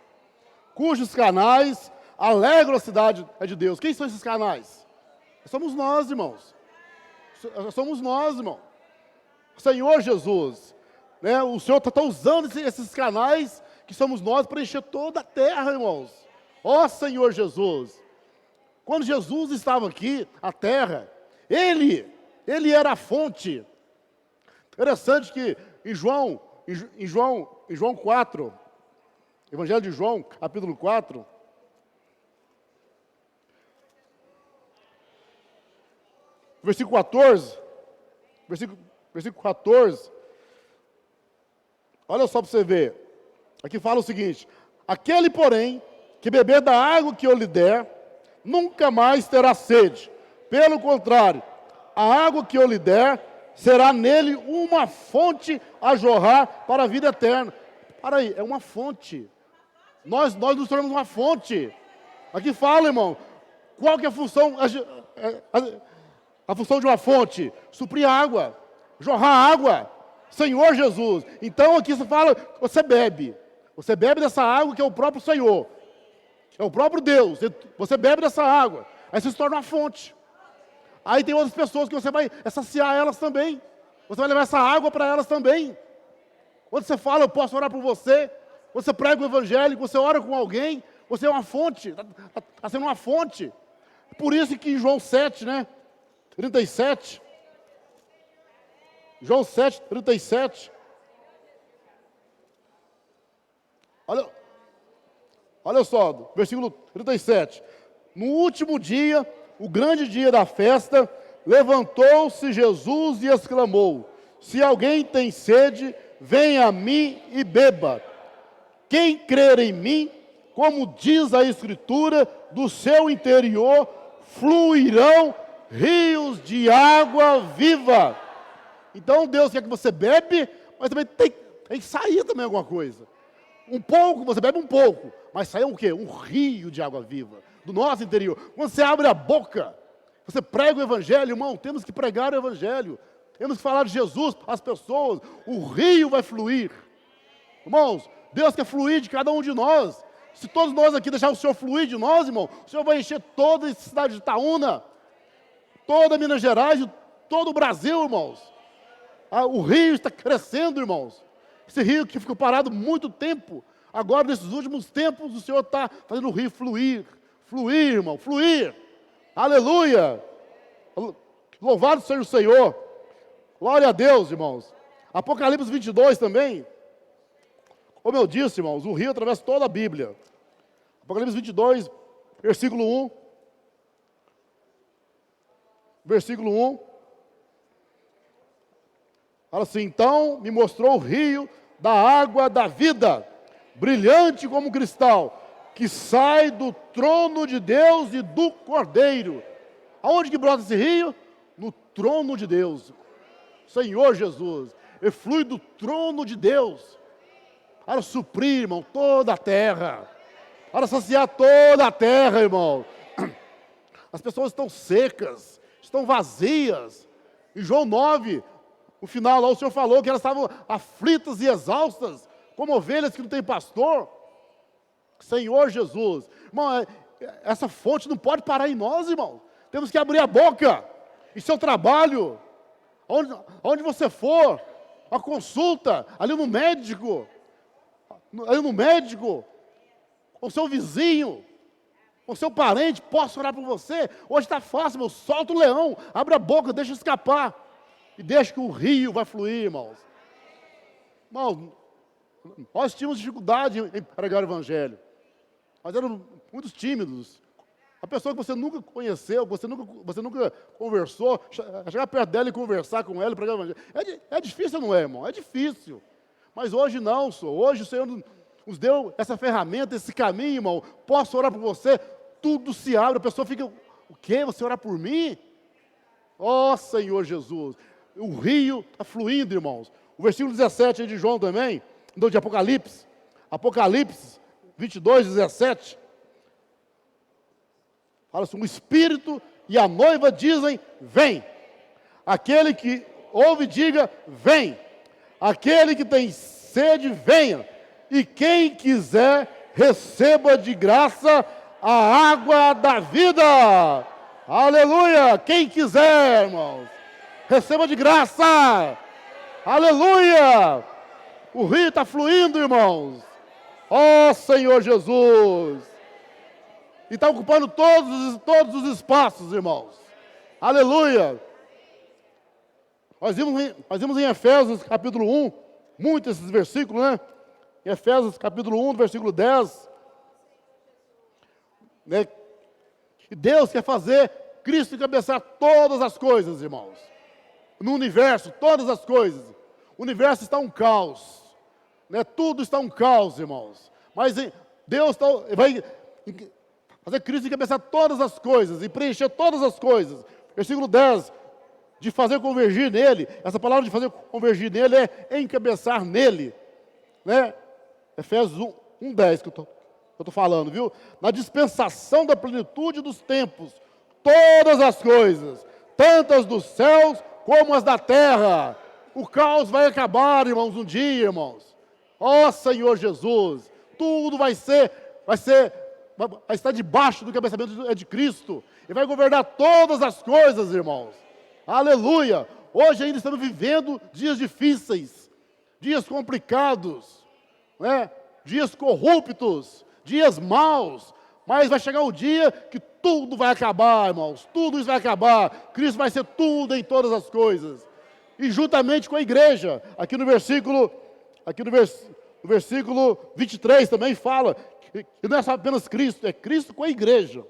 alegram a cidade de Deus. Quem são esses canais? Somos nós, irmãos. Somos nós, irmão. Senhor Jesus, né? O Senhor está usando esses canais que somos nós para encher toda a terra, irmãos. Ó Senhor Jesus. Quando Jesus estava aqui, a terra, Ele era a fonte. Interessante que em João 4, Evangelho de João, capítulo 4, versículo 14, olha só para você ver, aqui fala o seguinte, aquele, porém, que beber da água que eu lhe der, nunca mais terá sede, pelo contrário, a água que eu lhe der, será nele uma fonte a jorrar para a vida eterna. Para aí, é uma fonte, nós nos tornamos uma fonte, aqui fala, irmão, qual que é a função, a função de uma fonte? Suprir água, jorrar água, Senhor Jesus. Então aqui você fala, você bebe dessa água que é o próprio Senhor, é o próprio Deus, você bebe dessa água, aí você se torna uma fonte. Aí tem outras pessoas que você vai saciar elas também, você vai levar essa água para elas também. Quando você fala, eu posso orar por você, você prega o evangelho, você ora com alguém, você é uma fonte, está sendo uma fonte. Por isso que em João 7, né, 37, João 7, 37, olha só, versículo 37, no último dia, o grande dia da festa, levantou-se Jesus e exclamou, se alguém tem sede, venha a mim e beba. Quem crer em mim, como diz a Escritura, do seu interior fluirão rios de água viva. Então Deus quer que você bebe, mas também tem que sair também alguma coisa. Um pouco, você bebe um pouco, mas sai o quê? Um rio de água viva, do nosso interior. Quando você abre a boca, você prega o evangelho, irmão, temos que pregar o evangelho. Temos que falar de Jesus para as pessoas, o rio vai fluir. Irmãos, Deus quer fluir de cada um de nós. Se todos nós aqui deixarmos o Senhor fluir de nós, irmão, o Senhor vai encher toda a cidade de Itaúna, toda Minas Gerais, todo o Brasil, irmãos. O rio está crescendo, irmãos. Esse rio que ficou parado muito tempo, agora nesses últimos tempos o Senhor está fazendo o rio fluir, irmão, fluir. Aleluia! Louvado seja o Senhor. Glória a Deus, irmãos. Apocalipse 22 também. Como eu disse, irmãos, o rio atravessa toda a Bíblia. Apocalipse 22, versículo 1. Versículo 1. Fala assim, então me mostrou o rio da água da vida, brilhante como cristal, que sai do trono de Deus e do Cordeiro. Aonde que brota esse rio? No trono de Deus. Senhor Jesus, ele flui do trono de Deus, para suprir, irmão, toda a terra, para saciar toda a terra, irmão. As pessoas estão secas, estão vazias. Em João 9, no final lá o Senhor falou que elas estavam aflitas e exaustas, como ovelhas que não têm pastor. Senhor Jesus, irmão, essa fonte não pode parar em nós, irmão. Temos que abrir a boca, em seu trabalho, onde você for, a consulta, ali no médico, com o seu vizinho, com o seu parente, posso orar por você? Hoje está fácil, irmão, solta o leão, abre a boca, deixa escapar, e deixa que o rio vai fluir, irmãos. Irmãos, nós tínhamos dificuldade em pregar o evangelho, nós éramos muito tímidos. A pessoa que você nunca conheceu, você nunca conversou, chegar perto dela e conversar com ela, pregar o evangelho, é difícil, não é, irmão? É difícil. Mas hoje não, senhor. Hoje o Senhor nos deu essa ferramenta, esse caminho, irmão. Posso orar por você? Tudo se abre. A pessoa fica, o quê? Você orar por mim? Ó Senhor Jesus. O rio está fluindo, irmãos. O versículo 17 aí de João também, de Apocalipse. Apocalipse 22, 17. Fala assim, o Espírito e a noiva dizem, vem. Aquele que ouve e diga, vem. Aquele que tem sede, venha. E quem quiser, receba de graça a água da vida. Aleluia. Quem quiser, irmãos, receba de graça. Aleluia. O rio está fluindo, irmãos. Ó Senhor Jesus. E está ocupando todos os espaços, irmãos. Aleluia. Nós vimos em Efésios capítulo 1, muito esses versículos, né? Em Efésios capítulo 1, versículo 10. Né? Que Deus quer fazer Cristo encabeçar todas as coisas, irmãos. No universo, todas as coisas. O universo está um caos. Né? Tudo está um caos, irmãos. Mas Deus vai fazer Cristo encabeçar todas as coisas e preencher todas as coisas. Versículo 10. De fazer convergir nele, essa palavra de fazer convergir nele é encabeçar nele, né? Efésios 1:10 que eu estou falando, viu? Na dispensação da plenitude dos tempos, todas as coisas, tantas dos céus como as da terra. O caos vai acabar, irmãos, um dia, irmãos. Ó Senhor Jesus, tudo vai estar debaixo do cabeçamento de Cristo. Ele vai governar todas as coisas, irmãos. Aleluia! Hoje ainda estamos vivendo dias difíceis, dias complicados, né? Dias corruptos, dias maus, mas vai chegar o dia que tudo vai acabar, irmãos, tudo isso vai acabar, Cristo vai ser tudo em todas as coisas, e juntamente com a igreja, aqui no versículo 23 também fala, que não é só apenas Cristo, é Cristo com a igreja,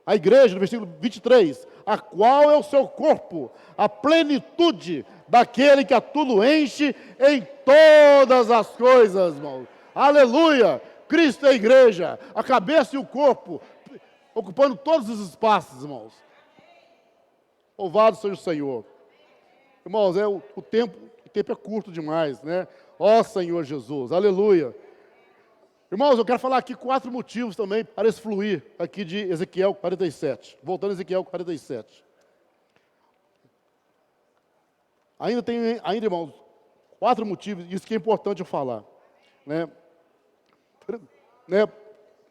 no versículo 23, a qual é o seu corpo, a plenitude daquele que a tudo enche em todas as coisas, irmãos. Aleluia! Cristo é a igreja, a cabeça e o corpo, ocupando todos os espaços, irmãos. Louvado seja o Senhor. Irmãos, o tempo é curto demais, né? Ó Senhor Jesus, aleluia. Irmãos, eu quero falar aqui 4 motivos também para esse fluir aqui de Ezequiel 47. Voltando a Ezequiel 47. Ainda, irmãos, 4 motivos, isso que é importante eu falar. Né?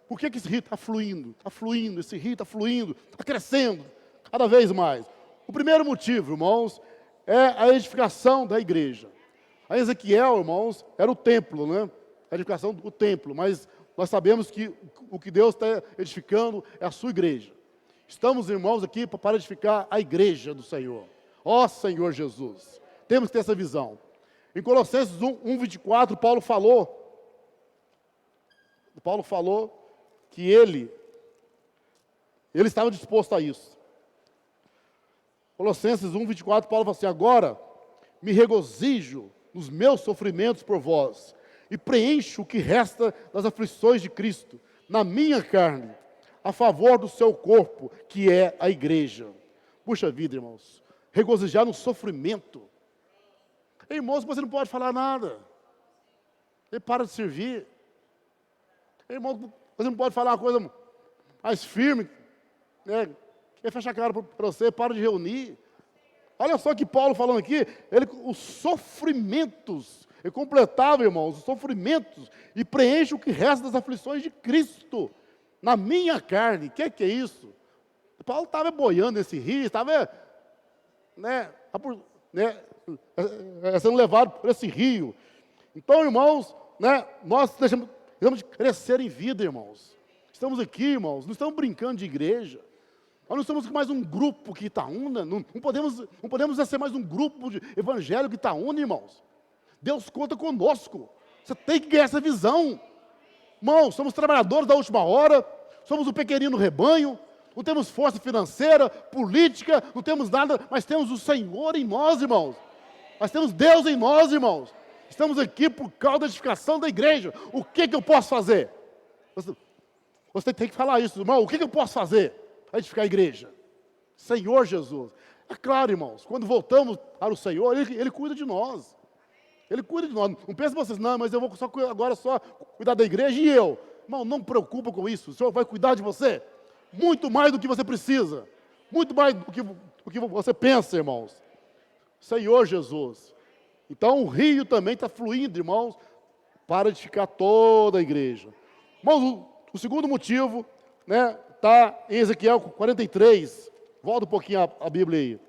Por que esse rio está fluindo? Está fluindo, esse rio está fluindo, está crescendo cada vez mais. O primeiro motivo, irmãos, é a edificação da igreja. A Ezequiel, irmãos, era o templo, né? A edificação do templo, mas nós sabemos que o que Deus está edificando é a sua igreja. Estamos, irmãos, aqui para edificar a igreja do Senhor. Ó Senhor Jesus, temos que ter essa visão. Em Colossenses 1:24, Paulo falou que ele estava disposto a isso. Colossenses 1:24, Paulo fala assim, agora me regozijo nos meus sofrimentos por vós, e preencho o que resta das aflições de Cristo, na minha carne, a favor do seu corpo, que é a igreja. Puxa vida, irmãos, regozijar no sofrimento. Irmãos, você não pode falar nada. Ele para de servir. Irmão, você não pode falar uma coisa mais firme, né? Ele fecha a cara para você, para de reunir. Olha só que Paulo falando aqui, os sofrimentos, ele completava, irmãos, os sofrimentos, e preenche o que resta das aflições de Cristo, na minha carne. O que é isso? Paulo estava boiando nesse rio, estava, sendo levado por esse rio. Então, irmãos, nós precisamos de crescer em vida, irmãos. Estamos aqui, irmãos, não estamos brincando de igreja. Nós não somos mais um grupo que Itaúna, não podemos ser mais um grupo de evangelho que Itaúna, irmãos. Deus conta conosco. Você tem que ganhar essa visão. Irmãos, somos trabalhadores da última hora, somos um pequenino rebanho, não temos força financeira, política, não temos nada, mas temos o Senhor em nós, irmãos. Nós temos Deus em nós, irmãos. Estamos aqui por causa da edificação da igreja. O que eu posso fazer? Você tem que falar isso, irmão. O que eu posso fazer para edificar a igreja? Senhor Jesus. É claro, irmãos, quando voltamos para o Senhor, Ele cuida de nós. Ele cuida de nós. Não pensa vocês, não, mas eu vou agora só cuidar da igreja e eu. Irmão, não preocupa com isso. O Senhor vai cuidar de você. Muito mais do que você precisa. Muito mais do que você pensa, irmãos. Senhor Jesus. Então o rio também está fluindo, irmãos, para edificar toda a igreja. Irmãos, o segundo motivo, né, está em Ezequiel 43. Volta um pouquinho a Bíblia aí.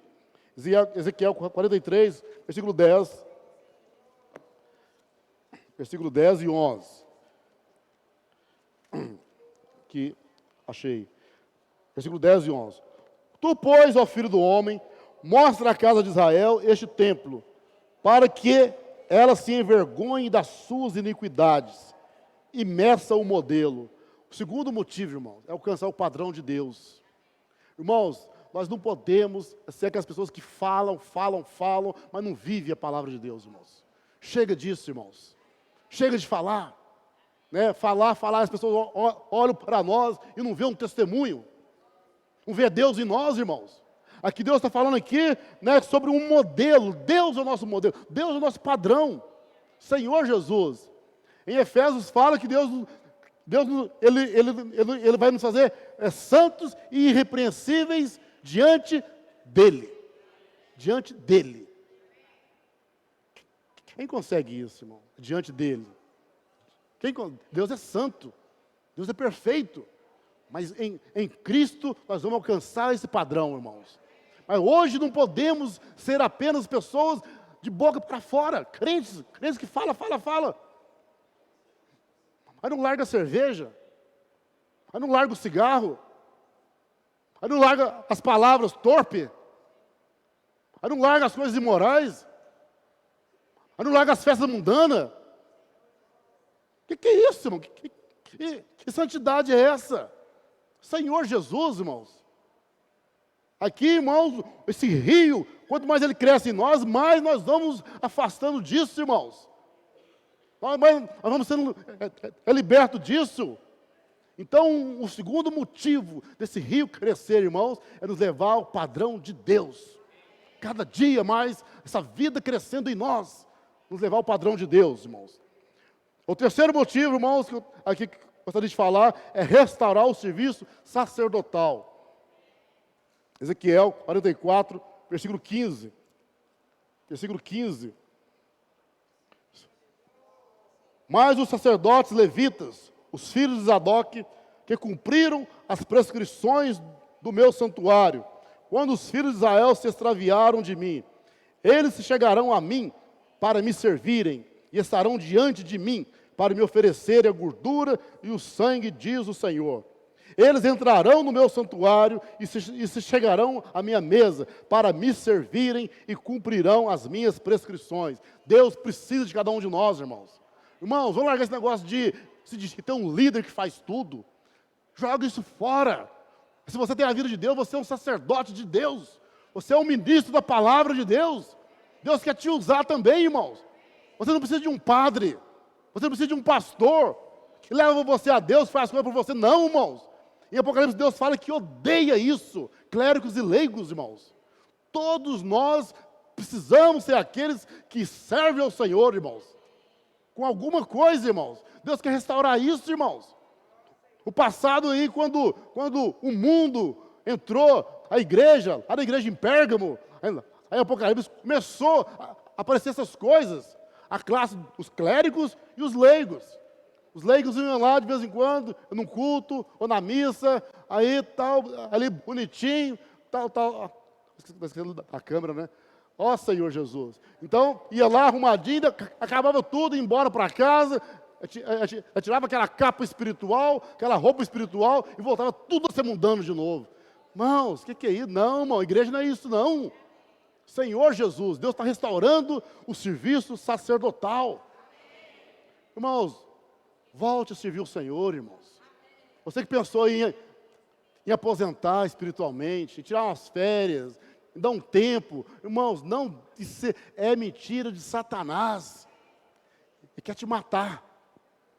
Ezequiel 43, versículo 10. Versículo 10 e 11. Que achei. Versículo 10 e 11. Tu, pois, ó filho do homem, mostra à casa de Israel este templo, para que ela se envergonhe das suas iniquidades e meça o modelo. O segundo motivo, irmãos, é alcançar o padrão de Deus. Irmãos, nós não podemos ser aquelas pessoas que falam, mas não vivem a palavra de Deus, irmãos. Chega disso, irmãos. Chega de falar. Né? Falar, as pessoas olham para nós e não vê um testemunho. Não vê Deus em nós, irmãos. Aqui Deus está falando aqui, né, sobre um modelo. Deus é o nosso modelo. Deus é o nosso padrão. Senhor Jesus. Em Efésios fala que Deus ele vai nos fazer santos e irrepreensíveis diante dEle. Diante dEle. Quem consegue isso, irmão? Diante dEle. Deus é santo. Deus é perfeito. Mas em Cristo nós vamos alcançar esse padrão, irmãos. Mas hoje não podemos ser apenas pessoas de boca para fora, crentes que fala. Mas não larga a cerveja, mas não larga o cigarro, mas não larga as palavras torpe, mas não larga as coisas imorais, mas não larga as festas mundanas. Que é isso, irmão? Que santidade é essa? Senhor Jesus, irmãos. Aqui, irmãos, esse rio, quanto mais ele cresce em nós, mais nós vamos afastando disso, irmãos. Nós vamos sendo libertos disso. Então, o segundo motivo desse rio crescer, irmãos, é nos levar ao padrão de Deus. Cada dia mais, essa vida crescendo em nós, nos levar ao padrão de Deus, irmãos. O terceiro motivo, irmãos, que eu aqui gostaria de falar, é restaurar o serviço sacerdotal. Ezequiel 44, versículo 15. Versículo 15. Mas os sacerdotes levitas, os filhos de Zadok, que cumpriram as prescrições do meu santuário, quando os filhos de Israel se extraviaram de mim, eles se chegarão a mim para me servirem, e estarão diante de mim para me oferecerem a gordura e o sangue, diz o Senhor. Eles entrarão no meu santuário e se chegarão à minha mesa para me servirem e cumprirão as minhas prescrições. Deus precisa de cada um de nós, irmãos. Irmãos, vamos largar esse negócio de ter um líder que faz tudo. Joga isso fora. Se você tem a vida de Deus, você é um sacerdote de Deus. Você é um ministro da palavra de Deus. Deus quer te usar também, irmãos. Você não precisa de um padre. Você não precisa de um pastor que leva você a Deus, faz coisa por você. Não, irmãos. Em Apocalipse, Deus fala que odeia isso. Clérigos e leigos, irmãos. Todos nós precisamos ser aqueles que servem ao Senhor, irmãos. Com alguma coisa, irmãos. Deus quer restaurar isso, irmãos. O passado aí, quando o mundo entrou, a igreja, lá na igreja em Pérgamo, aí Apocalipse começou a aparecer essas coisas. A classe, os clérigos e os leigos. Os leigos iam lá de vez em quando, num culto, ou na missa, aí tal, ali bonitinho, tal. A câmera, né? Ó Senhor Jesus. Então, ia lá arrumadinho, acabava tudo, ia embora para casa, tirava aquela capa espiritual, aquela roupa espiritual, e voltava tudo a ser mundano de novo. Irmãos, o que é isso? Não, irmão, a igreja não é isso, não. Senhor Jesus, Deus está restaurando o serviço sacerdotal. Irmãos, volte a servir o Senhor, irmãos. Você que pensou em aposentar espiritualmente, em tirar umas férias, em dar um tempo, irmãos, não, isso é mentira de Satanás. Ele quer te matar,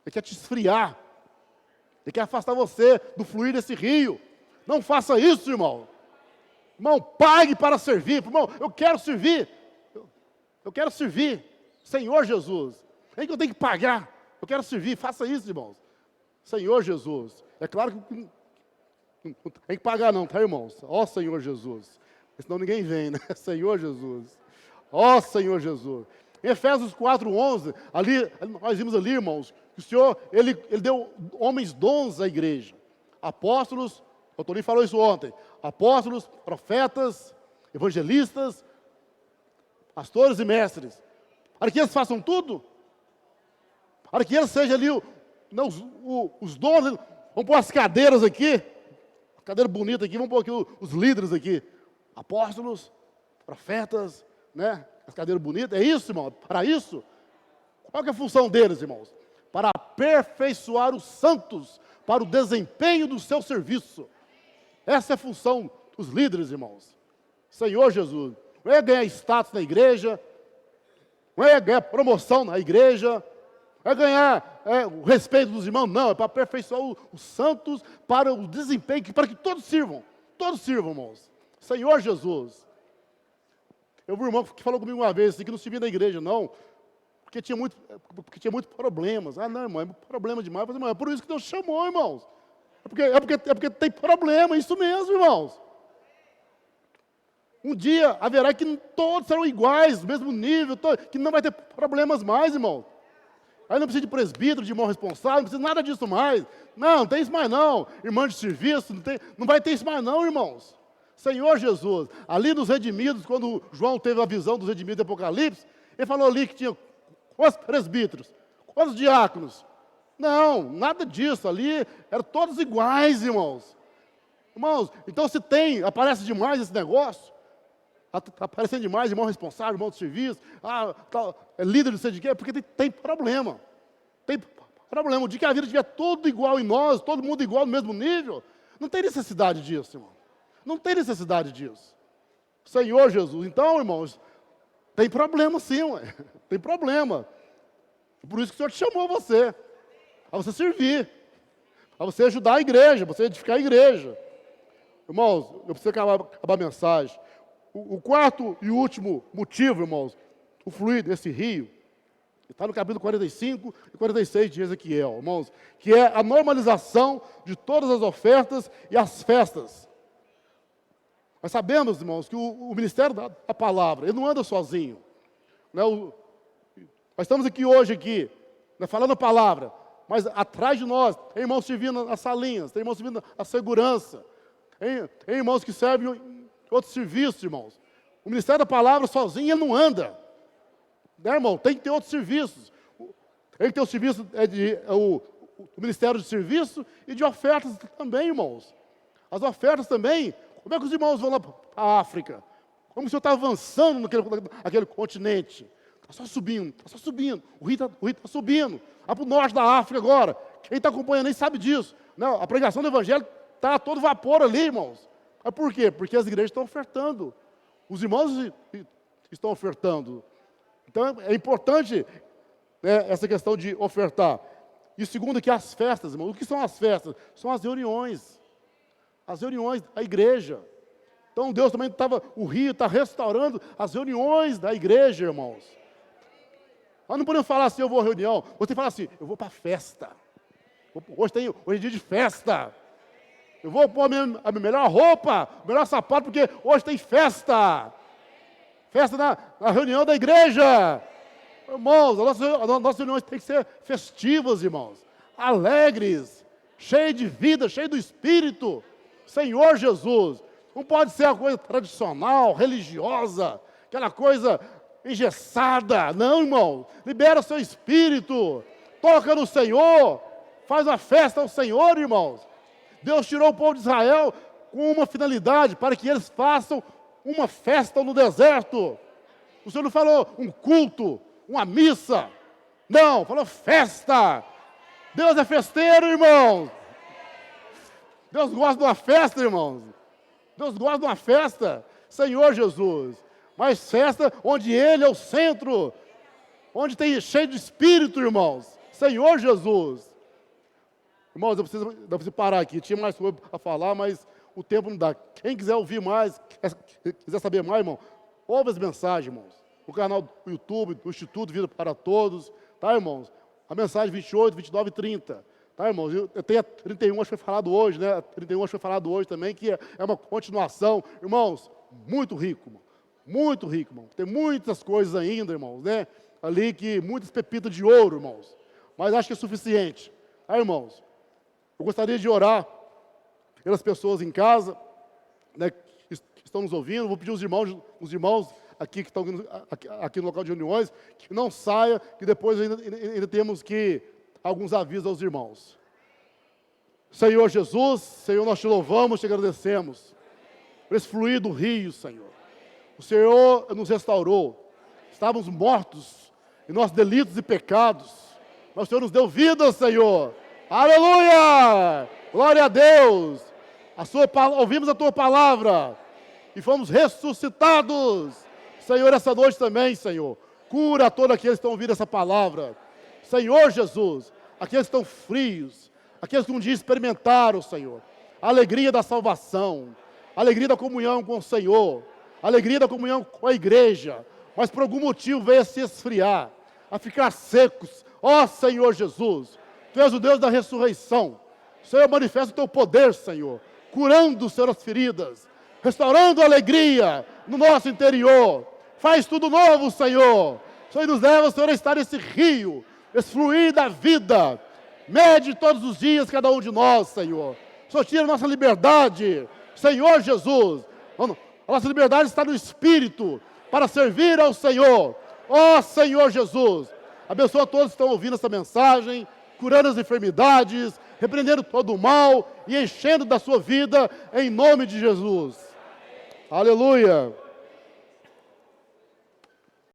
ele quer te esfriar, ele quer afastar você do fluir desse rio. Não faça isso, irmão. Irmão, pague para servir. Irmão, eu quero servir. Eu quero servir. Senhor Jesus. É que eu tenho que pagar. Eu quero servir. Faça isso, irmãos. Senhor Jesus. É claro que não tem que pagar não, tá, irmãos? Ó Senhor Jesus. Senão ninguém vem, né? Senhor Jesus. Ó Senhor Jesus. Em Efésios 4:11, ali, nós vimos ali, irmãos, que o Senhor, Ele deu homens dons à igreja. Apóstolos, o Toninho falou isso ontem, apóstolos, profetas, evangelistas, pastores e mestres. Para que eles façam tudo. Para que eles sejam ali os donos. Vamos pôr as cadeiras aqui. Cadeira bonita aqui, vamos pôr aqui os líderes aqui. Apóstolos, profetas, né? As cadeiras bonitas, é isso, irmão? Para isso? Qual que é a função deles, irmãos? Para aperfeiçoar os santos, para o desempenho do seu serviço. Essa é a função dos líderes, irmãos. Senhor Jesus, não é ganhar status na igreja, não é ganhar promoção na igreja, não é ganhar o respeito dos irmãos, não, é para aperfeiçoar os santos, para o desempenho, para que todos sirvam, irmãos. Senhor Jesus. Eu vi um irmão que falou comigo uma vez, assim, que não se via na igreja, não, porque tinha muitos problemas. Ah, não, irmão, é problema demais. Eu falei, irmão, é por isso que Deus chamou, irmãos. É porque tem problema, isso mesmo, irmãos. Um dia haverá que todos serão iguais, mesmo nível, que não vai ter problemas mais, irmão. Aí não precisa de presbítero, de irmão responsável, não precisa de nada disso mais. Não tem isso mais não. Irmão de serviço, não vai ter isso mais não, irmãos. Senhor Jesus, ali nos redimidos, quando João teve a visão dos redimidos do Apocalipse, ele falou ali que tinha quantos presbíteros, quantos diáconos. Não, nada disso, ali eram todos iguais, irmãos. Irmãos, então se aparece demais esse negócio, está aparecendo demais, irmão responsável, irmão de serviço, líder de sei de quê, porque tem problema. Tem problema. O dia que a vida estiver tudo igual em nós, todo mundo igual no mesmo nível, não tem necessidade disso, irmão. Não tem necessidade disso. Senhor Jesus. Então, irmãos, tem problema sim, ué. Tem problema. Por isso que o Senhor te chamou você. Para você servir. Para você ajudar a igreja, para você edificar a igreja. Irmãos, eu preciso acabar a mensagem. O quarto e último motivo, irmãos, o fluir desse rio, está no capítulo 45 e 46 de Ezequiel, irmãos, que é a normalização de todas as ofertas e as festas. Nós sabemos, irmãos, que o ministério da palavra, ele não anda sozinho. Né? Nós estamos aqui, né, falando a palavra, mas atrás de nós, tem irmãos servindo nas salinhas, tem irmãos servindo na segurança, tem irmãos que servem em outros serviços, irmãos. O ministério da palavra sozinho, ele não anda. Né, irmão? Tem que ter outros serviços. Tem que ter o serviço, o ministério de serviço e de ofertas também, irmãos. As ofertas também. Como é que os irmãos vão lá para a África? Como o Senhor está avançando naquele continente? Está só subindo. O rio está subindo. Vai para o norte da África agora. Quem está acompanhando aí sabe disso. Não, a pregação do Evangelho está a todo vapor ali, irmãos. Mas por quê? Porque as igrejas estão ofertando. Os irmãos estão ofertando. Então é importante, né, essa questão de ofertar. E segundo, que as festas, irmãos. O que são as festas? São as reuniões. As reuniões da igreja. Então Deus também o rio está restaurando as reuniões da igreja, irmãos. Nós não podemos falar assim, eu vou à reunião. Você tem que falar assim, eu vou para a festa. Hoje é dia de festa. Eu vou pôr a minha melhor roupa, o melhor sapato, porque hoje tem festa. Festa na reunião da igreja. Irmãos, as nossas reuniões têm que ser festivas, irmãos. Alegres, cheias de vida, cheias do Espírito. Senhor Jesus. Não pode ser uma coisa tradicional, religiosa, aquela coisa engessada. Não, irmão. Libera seu espírito. Toca no Senhor. Faz uma festa ao Senhor, irmãos. Deus tirou o povo de Israel com uma finalidade, para que eles façam uma festa no deserto. O Senhor não falou um culto, uma missa. Não, falou festa. Deus é festeiro, irmãos. Deus gosta de uma festa, irmãos. Deus gosta de uma festa, Senhor Jesus. Mas festa onde Ele é o centro, onde tem cheio de espírito, irmãos. Senhor Jesus. Irmãos, eu preciso parar aqui. Tinha mais coisa a falar, mas o tempo não dá. Quem quiser ouvir mais, quiser saber mais, irmão, ouve as mensagens, irmãos. No canal do YouTube, do Instituto Vida para Todos. Tá, irmãos? A mensagem 28, 29 e 30. Tá, irmãos? Eu tenho a 31, acho que foi falado hoje, né? A 31 acho que foi falado hoje também, que é uma continuação. Irmãos, muito rico, irmão. Muito rico, irmão. Tem muitas coisas ainda, irmãos, né? Ali que, muitas pepitas de ouro, irmãos. Mas acho que é suficiente. Irmãos, eu gostaria de orar pelas pessoas em casa, né, que estão nos ouvindo. Vou pedir os irmãos aqui que estão aqui no local de reuniões, que não saia, que depois ainda temos que alguns avisos aos irmãos. Senhor Jesus, Senhor, nós te louvamos, te agradecemos por esse fluir do rio, Senhor. O Senhor nos restaurou. Estávamos mortos em nossos delitos e pecados, mas o Senhor nos deu vida, Senhor. Aleluia! Glória a Deus! Ouvimos a Tua palavra e fomos ressuscitados. Senhor, essa noite também, Senhor, cura todos aqueles que estão ouvindo essa palavra. Senhor Jesus, aqueles que estão frios, aqueles que um dia experimentaram, Senhor, a alegria da salvação, a alegria da comunhão com o Senhor, a alegria da comunhão com a igreja, mas por algum motivo veio a se esfriar, a ficar secos. Ó Senhor Jesus, Tu és o Deus da ressurreição. Senhor, manifesta o Teu poder, Senhor, curando, Senhor, as feridas, restaurando a alegria no nosso interior. Faz tudo novo, Senhor. Senhor, nos leva, Senhor, a estar nesse rio, esse fluir da vida. Mede todos os dias cada um de nós, Senhor. Senhor, tira a nossa liberdade, Senhor Jesus. A nossa liberdade está no Espírito, para servir ao Senhor. Ó Senhor Jesus, abençoa todos que estão ouvindo essa mensagem, curando as enfermidades, repreendendo todo o mal e enchendo da sua vida, em nome de Jesus. Aleluia.